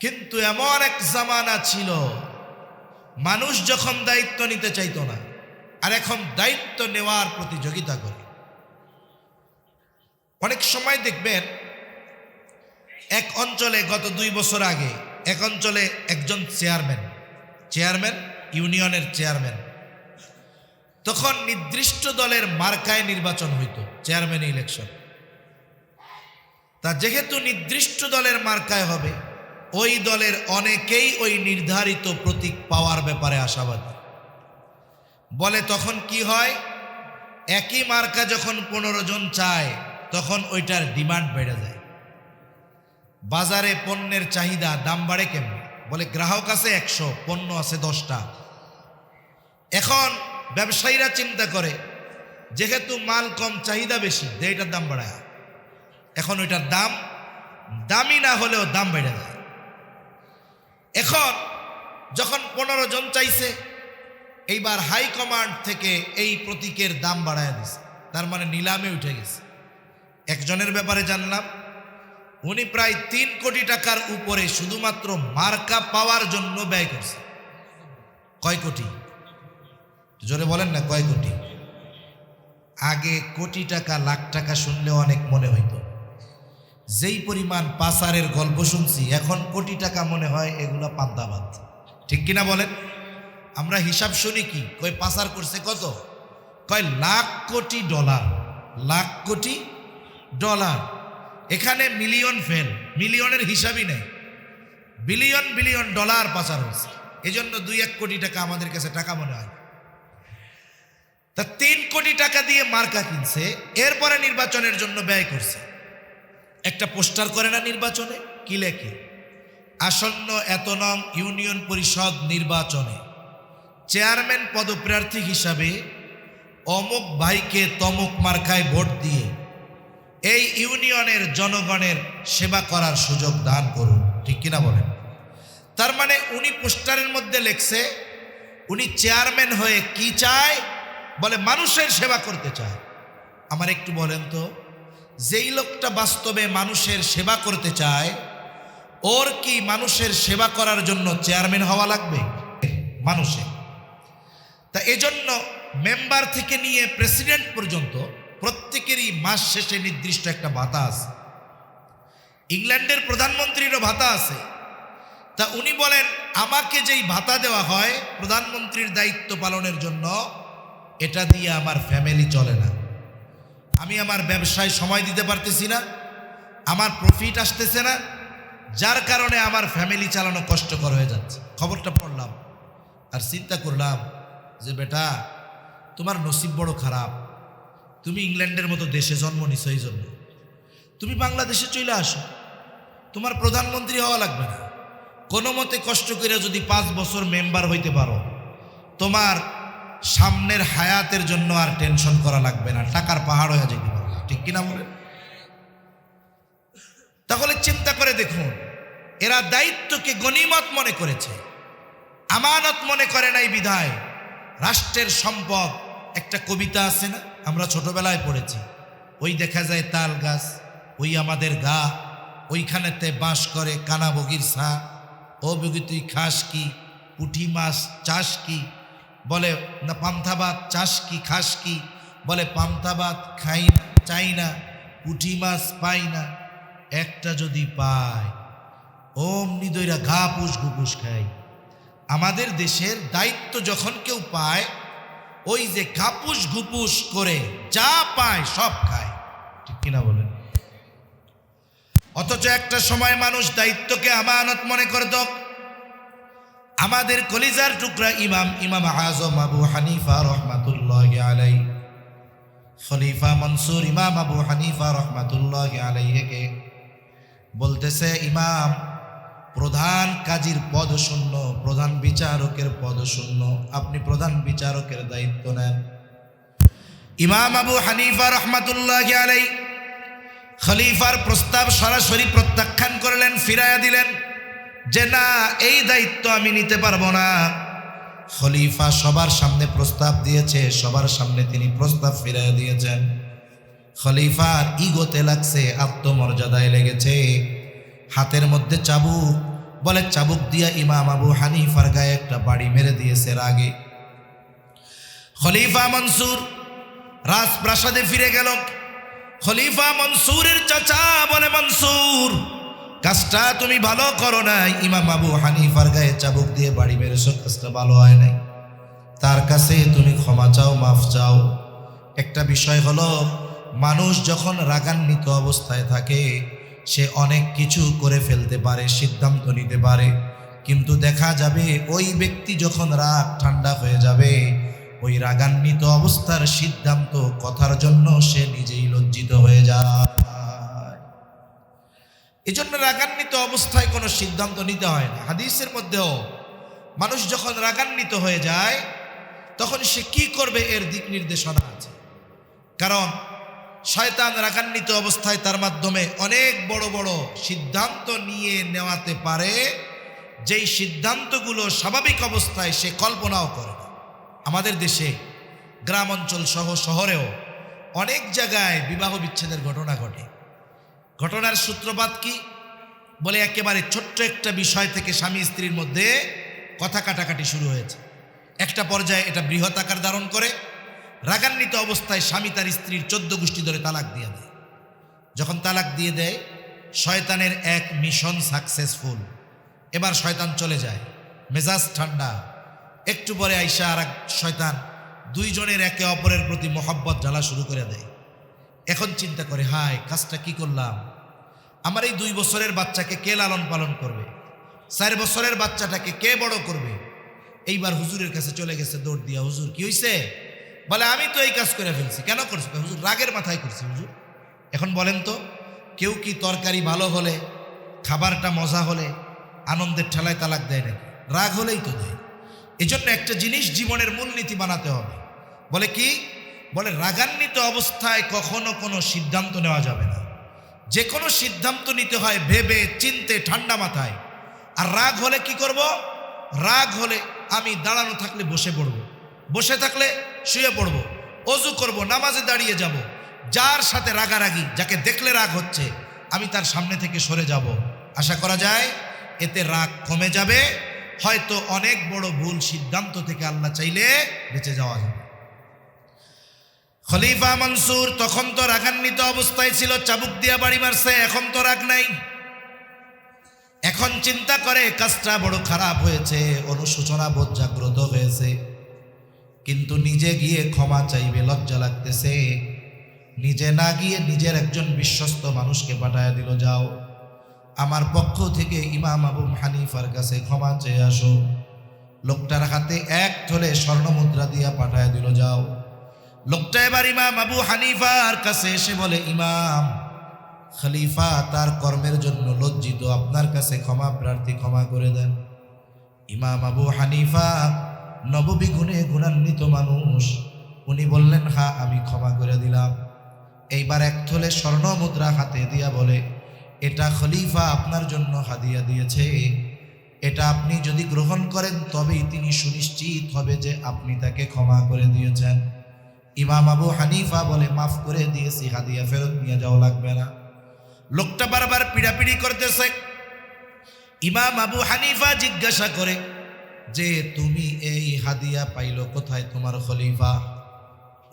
কিন্তু এমন এক জামানা ছিল মানুষ যখন দায়িত্ব নিতে চাইতো না, আর এখন দায়িত্ব নেওয়ার প্রতিযোগিতা করে। অনেক সময় দেখবেন এক অঞ্চলে গত 2 বছর আগে এক অঞ্চলে একজন চেয়ারম্যান ইউনিয়নের চেয়ারম্যান, তখন নির্দিষ্ট দলের মার্কায় নির্বাচন হইতো, চেয়ারম্যান ইলেকশন। তা যেহেতু নির্দিষ্ট দলের মার্কায় হবে, ওই দলের অনেকেই ওই নির্ধারিত প্রতীক পাওয়ার ব্যাপারে আশাবাদী। বলে তখন কি হয়, একই মার্কা যখন 15 জন চায় তখন ওইটার ডিমান্ড বেড়ে যায়। বাজারে পণ্যের চাহিদা, দাম বাড়ে কেমন? বলে গ্রাহক আছে 100, পণ্য আছে 10টা। এখন ব্যবসায়ীরা চিন্তা করে যেহেতু মাল কম চাহিদা বেশি, এটার দাম বাড়ায়। এখন ওইটার দাম দামি না হলেও দাম বেড়ে যায়। এখন যখন 15 জন চাইছে, এইবার হাই কমান্ড থেকে এই প্রতীকের দাম বাড়ায় দিছে, তার মানে নিলামে উঠে গেছে। একজনের ব্যাপারে জানলাম, উনি প্রায় 3 কোটি টাকার উপরে শুধুমাত্র মার্কা পাওয়ার জন্য ব্যয় করছে। কয় কোটি? জোরে বলেন না, কয় কোটি? আগে কোটি টাকা, লাখ টাকা শুনলে অনেক মনে হইতো। যেই পরিমাণ পাচারের গল্প শুনছি, এখন কোটি টাকা মনে হয় এগুলা পান্তাবাদ। ঠিক কিনা বলেন? আমরা হিসাব শুনি কি, কয় পাচার করছে কত, কয় লাখ কোটি ডলার, লাখ কোটি ডলার। এখানে মিলিয়ন ফেল, মিলিয়নের হিসাবই নেই, বিলিয়ন বিলিয়ন ডলার পাচার হয়েছে। এজন্য 2-1 কোটি টাকা আমাদের কাছে টাকা মনে হয়। তা 3 কোটি টাকা দিয়ে মার্কা কিনছে, এরপরে নির্বাচনের জন্য ব্যয় করছে। একটা পোস্টার করে না নির্বাচনে, কি লেখে? আসন্ন এত নং ইউনিয়ন পরিষদ নির্বাচনে চেয়ারম্যান পদপ্রার্থী হিসাবে অমুক ভাইকে তমুক মার্কায় ভোট দিয়ে এই ইউনিয়নের জনগণের সেবা করার সুযোগ দান করুন। ঠিক কিনা বলেন? তার মানে উনি পোস্টারের মধ্যে লেখছে উনি চেয়ারম্যান হয়ে কি চায়, বলে মানুষের সেবা করতে চায়। আমার একটু বলেন তো, যেই লোকটা বাস্তবে মানুষের সেবা করতে চায়, ওর কি মানুষের সেবা করার জন্য চেয়ারম্যান হওয়া লাগবে? মানুষের। তা এজন্য মেম্বার থেকে নিয়ে প্রেসিডেন্ট পর্যন্ত প্রত্যেকেরই মাস শেষে নির্দিষ্ট একটা ভাতা আছে। ইংল্যান্ডের প্রধানমন্ত্রীরও ভাতা আছে। তা উনি বলেন, আমাকে যেই ভাতা দেওয়া হয় প্রধানমন্ত্রীর দায়িত্ব পালনের জন্য, এটা দিয়ে আমার ফ্যামিলি চলে না। আমি আমার ব্যবসায় সময় দিতে পারতেছি না, আমার প্রফিট আসতেছে না, যার কারণে আমার ফ্যামিলি চালানো কষ্টকর হয়ে যাচ্ছে। খবরটা পড়লাম আর চিন্তা করলাম যে বেটা, তোমার নসিব বড় খারাপ। তুমি ইংল্যান্ডের মতো দেশে জন্ম নিছো, এই জন্য তুমি বাংলাদেশে চলে আসো, তোমার প্রধানমন্ত্রী হওয়া লাগবে না। কোনো মতে কষ্ট করে যদি 5 বছর মেম্বার হইতে পারো, তোমার সামনের হায়াতের জন্য আর টেনশন করা লাগবে না, টাকার পাহাড় হয়ে যেতে পারো। ঠিক কিনা বলে? তাহলে চিন্তা করে দেখুন, এরা দায়িত্বকে গনিমত মনে করেছে, আমানত মনে করে নাই বিধায় রাষ্ট্রের সম্পদ। একটা কবিতা আছে না, আমরা ছোটবেলায় পড়েছি, ওই দেখা যায় তাল গাছ, ওই আমাদের গা, ওইখানেতে বাস করে কানা বগির ছা, ও বগি তুই খাস কি, পুঁটি মাছ চাষ কি, বলে না পান্থা ভাত চাষ কি খাস কি, বলে পান্থা ভাত খাই না চাই না, পুঁটি মাছ পাই না, একটা যদি পায় অমনি দইরা ঘা পুষ ঘুপুস খাই। আমাদের দেশের দায়িত্ব যখন কেউ পায়, ওই যে ঘাপুস ঘুপুস করে যা পায় সব খায়। ঠিক কিনা বলেন? অথচ একটা সময় মানুষ দায়িত্বকে আমানত মনে করত। আমাদের কলিজার টুকরা ইমাম আজম আবু হানিফা রহমাতুল্লাহি আলাইহি, খলিফা মনসুর ইমাম আবু হানিফা রহমাতুল্লাহি আলাইহিকে বলতেছে, ইমাম, প্রধান কাজীর পদ শূন্য, প্রধান বিচারকের পদ শূন্য, আপনি প্রধান বিচারকের দায়িত্ব নেন। ইমাম আবু হানিফা রহমাতুল্লাহি আলাইহি খলিফার প্রস্তাব সরাসরি প্রত্যাখ্যান করলেন, ফিরাইয়া দিলেন যে না, এই দায়িত্ব আমি নিতে পারবো না। খলিফা সবার সামনে প্রস্তাব দিয়েছে, সবার সামনে তিনি প্রস্তাব ফিরাইয়া দিয়েছেন। খলিফার ইগোতে লাগছে, আত্মমর্যাদায় লেগেছে, হাতের মধ্যে চাবুক, বলে চাবুক দিয়া ইমাম আবু হানিফার গায়ে একটা বাড়ি মেরে দিয়েছে রাগে। খলিফা মনসুর রাজপ্রাসাদে ফিরে গেল। খলিফা মনসুরের চাচা বলে, মনসুর, কাজটা তুমি ভালো করো নাই, ইমাম আবু হানিফার গায়ে চাবুক দিয়ে বাড়ি মেরেছো, কাজটা ভালো হয় নাই, তার কাছে তুমি ক্ষমা চাও, মাফ চাও। একটা বিষয় হলো, মানুষ যখন রাগান্বিত অবস্থায় থাকে সে অনেক কিছু করে ফেলতে পারে, সিদ্ধান্ত নিতে পারে, কিন্তু দেখা যাবে ওই ব্যক্তি যখন রাগ ঠান্ডা হয়ে যাবে, ওই রাগান্বিত অবস্থার সিদ্ধান্ত কথার জন্য সে নিজেই লজ্জিত হয়ে যায়। এজন্য রাগান্বিত অবস্থায় কোনো সিদ্ধান্ত নিতে হয় না। হাদিসের মধ্যেও মানুষ যখন রাগান্বিত হয়ে যায় তখন সে কি করবে এর দিক নির্দেশনা আছে। কারণ শয়তান রাগান্বিত অবস্থায় তার মাধ্যমে অনেক বড় বড় সিদ্ধান্ত নিয়ে নেওয়াতে পারে, যেই সিদ্ধান্তগুলো স্বাভাবিক অবস্থায় সে কল্পনাও করে না। আমাদের দেশে গ্রাম অঞ্চল সহ শহরেও অনেক জায়গায় বিবাহ বিচ্ছেদের ঘটনা ঘটে। ঘটনার সূত্রপাত কি? বলে একেবারে ছোট্ট একটা বিষয় থেকে স্বামী স্ত্রীর মধ্যে কথা কাটাকাটি শুরু হয়েছে। একটা পর্যায়ে এটা বৃহৎ আকার ধারণ করে। রাগান্বিত অবস্থায় স্বামী তার স্ত্রীর 14 গোষ্ঠী ধরে তালাক দিয়ে দেয়। যখন তালাক দিয়ে দেয়, শয়তানের এক মিশন সাকসেসফুল। এবার শয়তান চলে যায়, মেজাজ ঠান্ডা। একটু পরে আইসা আর এক শয়তান দুইজনের একে অপরের প্রতি মহব্বত জ্বালা শুরু করে দেয়। এখন চিন্তা করে, হায়, কাজটা কি করলাম? আমার এই 2 বছরের বাচ্চাকে কে লালন পালন করবে? 4 বছরের বাচ্চাটাকে কে বড় করবে? এইবার হুজুরের কাছে চলে গেছে দৌড় দিয়া, হুজুর কি হয়েছে? বলে, আমি তো এই কাজ করে ফেলছি। কেন করছি? হুজুর, রাগের মাথায় করছি। হুজুর, এখন বলেন তো, কেউ কি তরকারি ভালো হলে, খাবারটা মজা হলে আনন্দের ঠেলায় তালাক দেয় নাকি? রাগ হলেই তো দেয়। এজন্য একটা জিনিস জীবনের মূলনীতি বানাতে হবে। বলে কি? বলে রাগান্বিত অবস্থায় কখনো কোনো সিদ্ধান্ত নেওয়া যাবে না। যে কোনো সিদ্ধান্ত নিতে হয় ভেবে চিনতে, ঠান্ডা মাথায়। আর রাগ হলে কি করব? রাগ হলে আমি দাঁড়ানো থাকলে বসে পড়ব, বসে থাকলে শুয়ে পড়ব, অজু করব, নামাজে দাঁড়িয়ে যাব। যার সাথে রাগারাগি, যাকে দেখলে রাগ হচ্ছে, আমি তার সামনে থেকে সরে যাব। আশা করা যায় এতে রাগ কমে যাবে, হয়তো অনেক বড় ভুল সিদ্ধান্ত থেকে আল্লাহ চাইলে বেঁচে যাওয়া যাবে। খলিফা মনসুর তখন তো রাগান্বিত অবস্থায় ছিল, চাবুক দিয়া বাড়ি মারছে, এখন তো রাগ নাই। এখন চিন্তা করে কাজটা বড় খারাপ হয়েছে, অনুশোচনা বোধ জাগ্রত হয়েছে, কিন্তু নিজে গিয়ে ক্ষমা চাইবে লজ্জা লাগতেছে। নিজে না গিয়ে নিজের একজন বিশ্বস্ত মানুষকে পাঠায় দিল, যাও আমার পক্ষ থেকে ইমাম আবু হানিফার কাছে ক্ষমা চেয়ে আসো। লোকটার হাতে এক থলে স্বর্ণ মুদ্রা দিয়া পাঠায় দিল, যাও। লোকটা এবার ইমাম আবু হানিফার কাছে এসে বলে, ইমাম, খলিফা তার কর্মের জন্য লজ্জিত, আপনার কাছে ক্ষমা প্রার্থী, ক্ষমা করে দেন। ইমাম আবু হানিফা নববী গুণে গুণান্বিত মানুষ, উনি বললেন, হ্যাঁ আমি ক্ষমা করে দিলাম। এইবার এক থলে স্বর্ণ মুদ্রা হাতে দিয়া বলে, এটা খলিফা আপনার জন্য হাদিয়া দিয়েছে, এটা আপনি যদি গ্রহণ করেন তবেই তিনি সুনিশ্চিত হবে যে আপনি তাকে ক্ষমা করে দিয়েছেন। ইমাম আবু হানিফা বলে, মাফ করে দিয়েছি, হাদিয়া ফেরত নিয়ে যাওয়া লাগবে না। লোকটা বারবার পিড়াপিড়ি করতেছে। ইমাম আবু হানিফা জিজ্ঞাসা করে যে, তুমি এই হাদিয়া পাইল কোথায় তোমার খলিফা?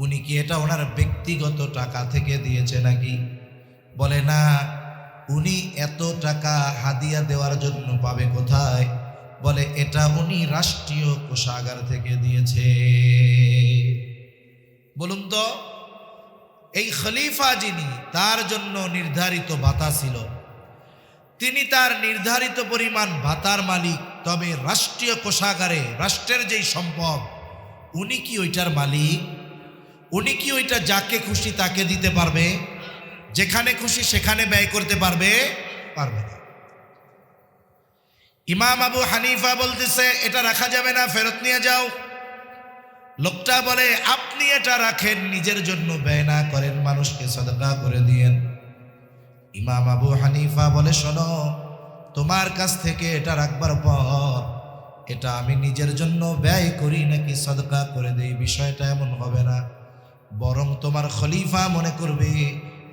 উনি কি এটা ওনার ব্যক্তিগত টাকা থেকে দিয়েছে নাকি? বলে, না, উনি এত টাকা হাদিয়া দেওয়ার জন্য পাবে কোথায়? বলে, এটা উনি রাষ্ট্রীয় কোষাগার থেকে দিয়েছে। বলুন তো, এই খলিফা যিনি, তার জন্য নির্ধারিত ভাতা ছিল, তিনি তার নির্ধারিত পরিমাণ ভাতার মালিক, তবে রাষ্ট্রীয় কোষাগারে রাষ্ট্রের যেই সম্পদ, উনি কি ওইটার মালিক? উনি কি ওইটা যাকে খুশি তাকে দিতে পারবে? যেখানে খুশি সেখানে ব্যয় করতে পারবে? পারবে না। ইমাম আবু হানিফা বলতেছে, এটা রাখা যাবে না, ফেরত নিয়ে যাও। লোকটা বলে, আপনি এটা রাখেন, নিজের জন্য ব্যয় না করেন, মানুষকে সাদকা করে দিয়েন। ইমাম আবু হানিফা বলে, শোনো, তোমার কাছ থেকে এটা রাখবার পর এটা আমি নিজের জন্য ব্যয় করি নাকি সাদকা করে দেই, বিষয়টা এমন হবে না, বরং তোমার খলিফা মনে করবে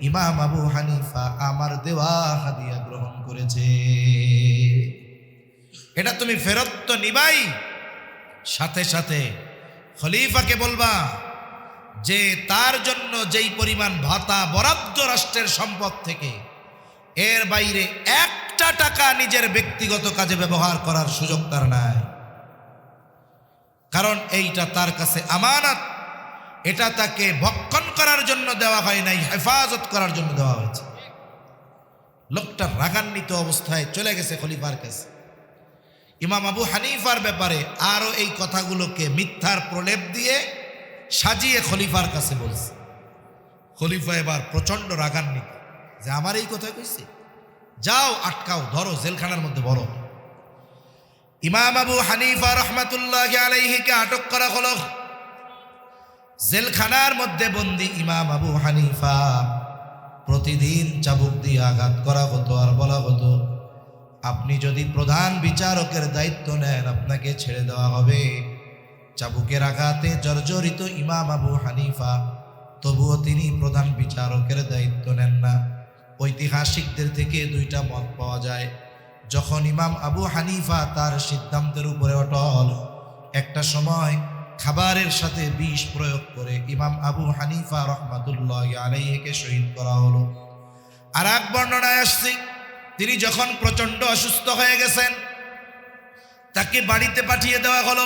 ইমাম আবু হানিফা আমার দেওয়া হাদিয়া গ্রহণ করেছে, এটা তুমি ফেরত তো নিবাই। সাথে সাথে খলিফাকে বলবা যে তার জন্য যেই পরিমাণ ভাতা বরাদ্দ রাষ্ট্রের সম্পদ থেকে, এর বাইরে একটা টাকা নিজের ব্যক্তিগত কাজে ব্যবহার করার সুযোগ তার নাই, কারণ এইটা তার কাছে আমানত, এটা তাকে ভক্ষণ করার জন্য দেওয়া হয় নাই, হেফাজত করার জন্য দেওয়া হয়েছে। লোকটা রাগান্বিত অবস্থায় চলে গেছে খলিফার কাছে। ইমাম আবু হানিফার ব্যাপারে আরো এই কথাগুলোকে মিথ্যার প্রলেপ দিয়ে সাজিয়ে খলিফার কাছে বলছে। খলিফা এবার প্রচন্ড রাগান্বিত যে আমার এই কথা কইছে, যাও আটকাও, ধরো, জেলখানার মধ্যে বড়। ইমাম আবু হানিফা রহমাতুল্লাহি আলাইহিকে আটক করা হলো। জেলখানার মধ্যে বন্দী ইমাম আবু হানিফা প্রতিদিন চাবুক দিয়ে আঘাত করা হতো আর বলা হতো, আপনি যদি প্রধান বিচারকের দায়িত্ব নেন আপনাকে ছেড়ে দেওয়া হবে। চাবুকের আঘাতে জর্জরিত ইমাম আবু হানিফা, তবুও তিনি প্রধান বিচারকের দায়িত্ব নেন না। ঐতিহাসিকদের থেকে দুইটা মত পাওয়া যায়। যখন ইমাম আবু হানিফা তার সিদ্ধান্তের উপরে অটল, একটা সময় খাবারের সাথে বিষ প্রয়োগ করে ইমাম আবু হানিফা রহমাতুল্লাহি আলাইহিকে শহীদ করা হলো। আর এক বর্ণনায় আসছে, তিনি যখন প্রচন্ড অসুস্থ হয়ে গেছেন, তাকে বাড়িতে পাঠিয়ে দেওয়া হলো।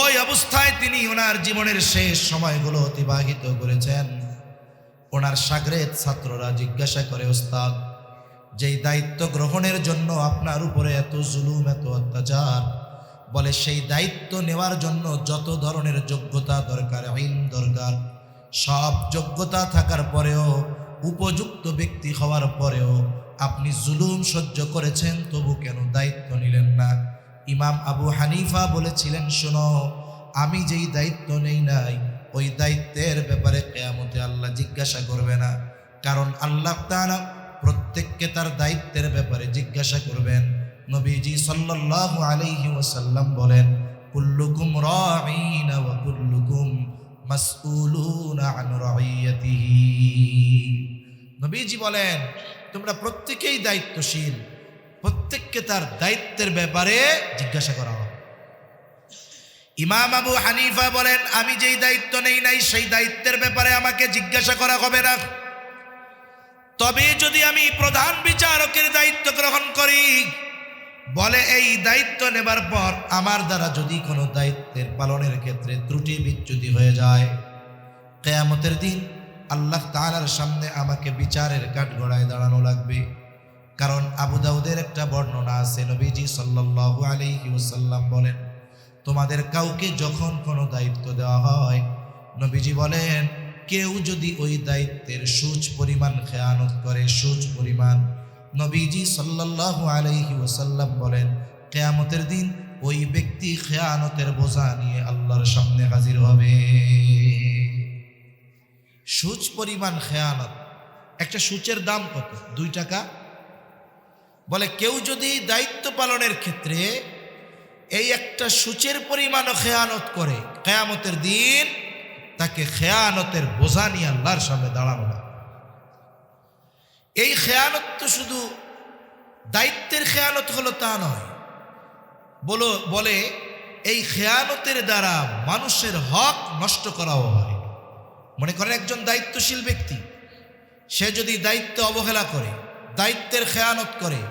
ওই অবস্থায় তিনি ওনার জীবনের শেষ সময়গুলো অতিবাহিত করেছেন। ওনার শাগরেদ ছাত্ররা জিজ্ঞাসা করে, ওস্তাদ, যেই দায়িত্ব গ্রহণের জন্য আপনার উপরে এত জুলুম, এত অত্যাচার, বলে সেই দায়িত্ব নেওয়ার জন্য যত ধরনের যোগ্যতা দরকার, ইলম দরকার, সব যোগ্যতা থাকার পরেও, উপযুক্ত ব্যক্তি হওয়ার পরেও আপনি জুলুম সহ্য করেছেন, তবু কেন দায়িত্ব নিলেন না? ইমাম আবু হানিফা বলেছিলেন, শোনো, আমি যেই দায়িত্ব নেই নাই, ওই দায়িত্বের ব্যাপারে কিয়ামতে আল্লাহ জিজ্ঞাসা করবে না, কারণ আল্লাহ তাআলা প্রত্যেককে তার দায়িত্বের ব্যাপারে জিজ্ঞাসা করবেন। নবীজি সাল্লাল্লাহু আলাইহি ওয়াসাল্লাম বলেন, কুল্লুকুম রাঈন ওয়া কুল্লুকুম মাসউলুন আন রাইয়াতিহি। নবীজি বলেন, তোমরা প্রত্যেকেই দায়িত্বশীল, প্রত্যেককে তার দায়িত্বের ব্যাপারে জিজ্ঞাসা করা হবে। ইমাম আবু হানিফা বলেন, আমি যেই দায়িত্ব নেই নাই সেই দায়িত্বের ব্যাপারে আমাকে জিজ্ঞাসা করা হবে না। তবে যদি আমি প্রধান বিচারকের দায়িত্ব গ্রহণ করি, বলে এই দায়িত্ব নেবার পর আমার দ্বারা যদি কোনো দায়িত্বের পালনের ক্ষেত্রে ত্রুটি বিচ্যুতি হয়ে যায়, কিয়ামতের দিন আল্লাহ তাআলার সামনে আমাকে বিচারের কাঠগড়ায় দাঁড়ানো লাগবে। কারণ আবু দাউদের একটা বর্ণনা আছে, নবীজি সাল্লাল্লাহু আলাইহি ওয়াসাল্লাম বলেন, তোমাদের কাউকে যখন কোনো দায়িত্ব দেওয়া হয়, নবীজি বলেন, কেউ যদি ওই দায়িত্বের সূচ পরিমাণ খেয়ানত করে, সূচ পরিমাণ, নবীজি সাল্লাল্লাহু আলাইহি ওয়াসাল্লাম বলেন, কিয়ামতের দিন ওই ব্যক্তি খেয়ানতের বোঝা নিয়ে আল্লাহর সামনে হাজির হবে। সূচ পরিমাণ খেয়ানত, একটা সূচের দাম কত? 2 টাকা। বলে কেউ যদি দায়িত্ব পালনের ক্ষেত্রে এই একটা সূচের পরিমাণও খেয়ানত করে, কিয়ামতের দিন তাকে খেয়ানতের বোঝা নিয়ে আল্লাহর সামনে দাঁড়ানো হবে। এই খেয়ানত তো শুধু দায়িত্বের খেয়ানত হলো তা নয়, বলে এই খেয়ানতের দ্বারা মানুষের হক নষ্ট করাও হয়। মনে করেন একজন দায়িত্বশীল ব্যক্তি, সে যদি দায়িত্ব অবহেলা করে, দায়িত্বের খেয়ানত করে,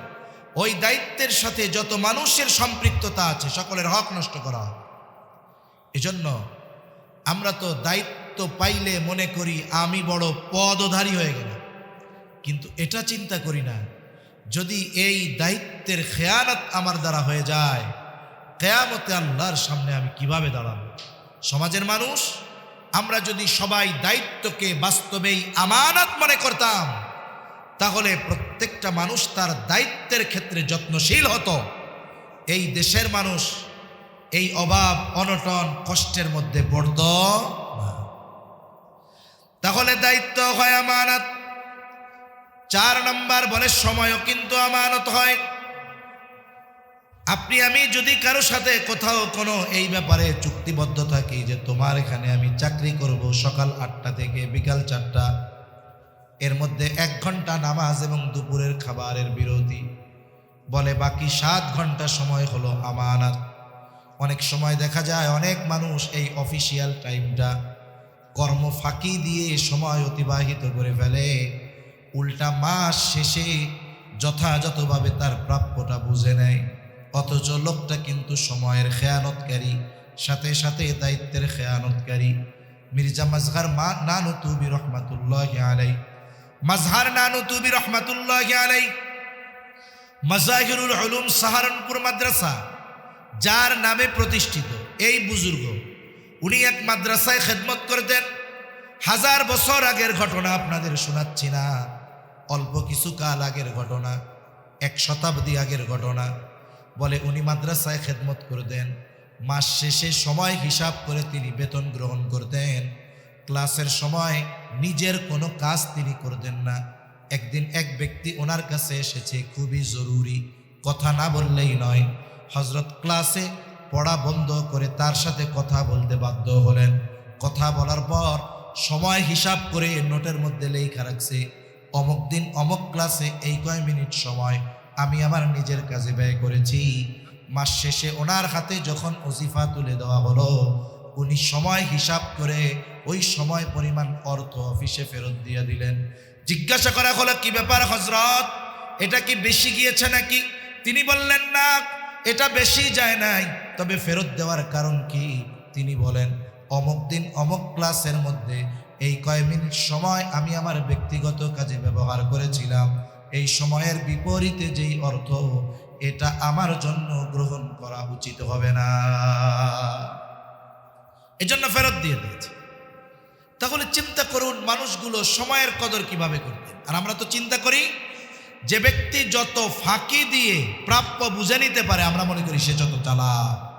ওই দায়িত্বের সাথে যত মানুষের সম্পৃক্ততা আছে সকলের হক নষ্ট করা হয়। এজন্য আমরা তো দায়িত্ব পাইলে মনে করি আমি বড় পদধারী হয়ে গেলাম, কিন্তু এটা চিন্তা করি না, যদি এই দায়িত্বের খেয়ানত আমার দ্বারা হয়ে যায়, কিয়ামতে আল্লাহর সামনে আমি কিভাবে দাঁড়াবো। সমাজের মানুষ আমরা যদি সবাই দায়িত্বকে বাস্তবেই আমানত মনে করতাম, তাহলে প্রত্যেকটা মানুষ তার দায়িত্বের ক্ষেত্রে যত্নশীল হতো। এই দেশের মানুষ এই অভাব অনটন কষ্টের মধ্যে পড়ত না। তাহলে দায়িত্ব হয় আমানত। 4 নম্বর বলে সময়ও কিন্তু আমানত হয়। আপনি আমি যদি কারো সাথে কোথাও কোনো এই ব্যাপারে চুক্তিবদ্ধ থাকি যে তোমার এখানে আমি চাকরি করব সকাল 8টা থেকে বিকাল 4টা, এর মধ্যে 1 ঘন্টা নামাজ এবং দুপুরের খাবারের বিরতি, বলে বাকি 7 ঘন্টা সময় হলো আমানত। অনেক সময় দেখা যায় অনেক মানুষ এই অফিসিয়াল টাইমটা কর্ম ফাঁকি দিয়ে সময় অতিবাহিত করে ফেলে, উল্টা মাস শেষে যথাযথভাবে তার প্রাপ্যটা বুঝে নেয়। অথচ লোকটা কিন্তু সময়ের খেয়ানতকারী, সাথে সাথে দায়িত্বের খেয়ানতকারী। মির্জা মাজহার নানুতুবি রহমাতুল্লাহি আলাইহি, মাজহার নানুতুবি রহমাতুল্লাহি আলাইহি মাজাহিরুল উলুম সাহারানপুর মাদ্রাসা যার নামে প্রতিষ্ঠিত এই বুজুর্গ, উনি এক মাদ্রাসায় খেদমত করতেন। 1000 বছর আগের ঘটনা আপনাদের শোনাচ্ছি না, অল্প কিছু কাল আগের ঘটনা, 1 শতাব্দী আগের ঘটনা। বলে উনি মাদ্রাসায় খেদমত করতেন, মাস শেষে সময় হিসাব করে তিনি বেতন গ্রহণ করতেন। ক্লাসের সময় নিজের কোনো কাজ তিনি করতেন না। একদিন এক ব্যক্তি ওনার কাছে এসেছে, খুবই জরুরি, কথা না বললেই নয়। হযরত ক্লাসে পড়া বন্ধ করে তার সাথে কথা বলতে বাধ্য হলেন। কথা বলার পর সময় হিসাব করে নোটের মধ্যে লেখা রাখছে, অমুক দিন অমুক ক্লাসে এই কয় মিনিট সময় আমি আমার নিজের কাজে ব্যয় করেছি। মাস শেষে ওনার হাতে যখন ওজিফা তুলে দেওয়া হলো, উনি সময় হিসাব করে ওই সময় পরিমাণ অর্থ অফিসে ফেরত দিয়ে দিলেন। জিজ্ঞাসা করা হলো, কি ব্যাপার হযরত, এটা কি বেশি গিয়েছে নাকি? তিনি বললেন, না, এটা বেশি যায় নাই, তবে ফেরত দেওয়ার কারণ কি? তিনি বলেন, অমুক দিন অমুক ক্লাসের মধ্যে এই কয় মিনিট সময় আমি আমার ব্যক্তিগত কাজে ব্যবহার করেছিলাম, এই সময়ের বিপরীতে যেই অর্থ, এটা আমার জন্য গ্রহণ করা উচিত হবে না, এজন্য ফেরত দিয়ে দিয়েছে। তাহলে চিন্তা করুন মানুষগুলো সময়ের কদর কিভাবে করতেন। আর আমরা তো চিন্তা করি যে ব্যক্তি যত ফাঁকি দিয়ে প্রাপ্য বুঝে নিতে পারে, আমরা মনে করি সে যত চালাক।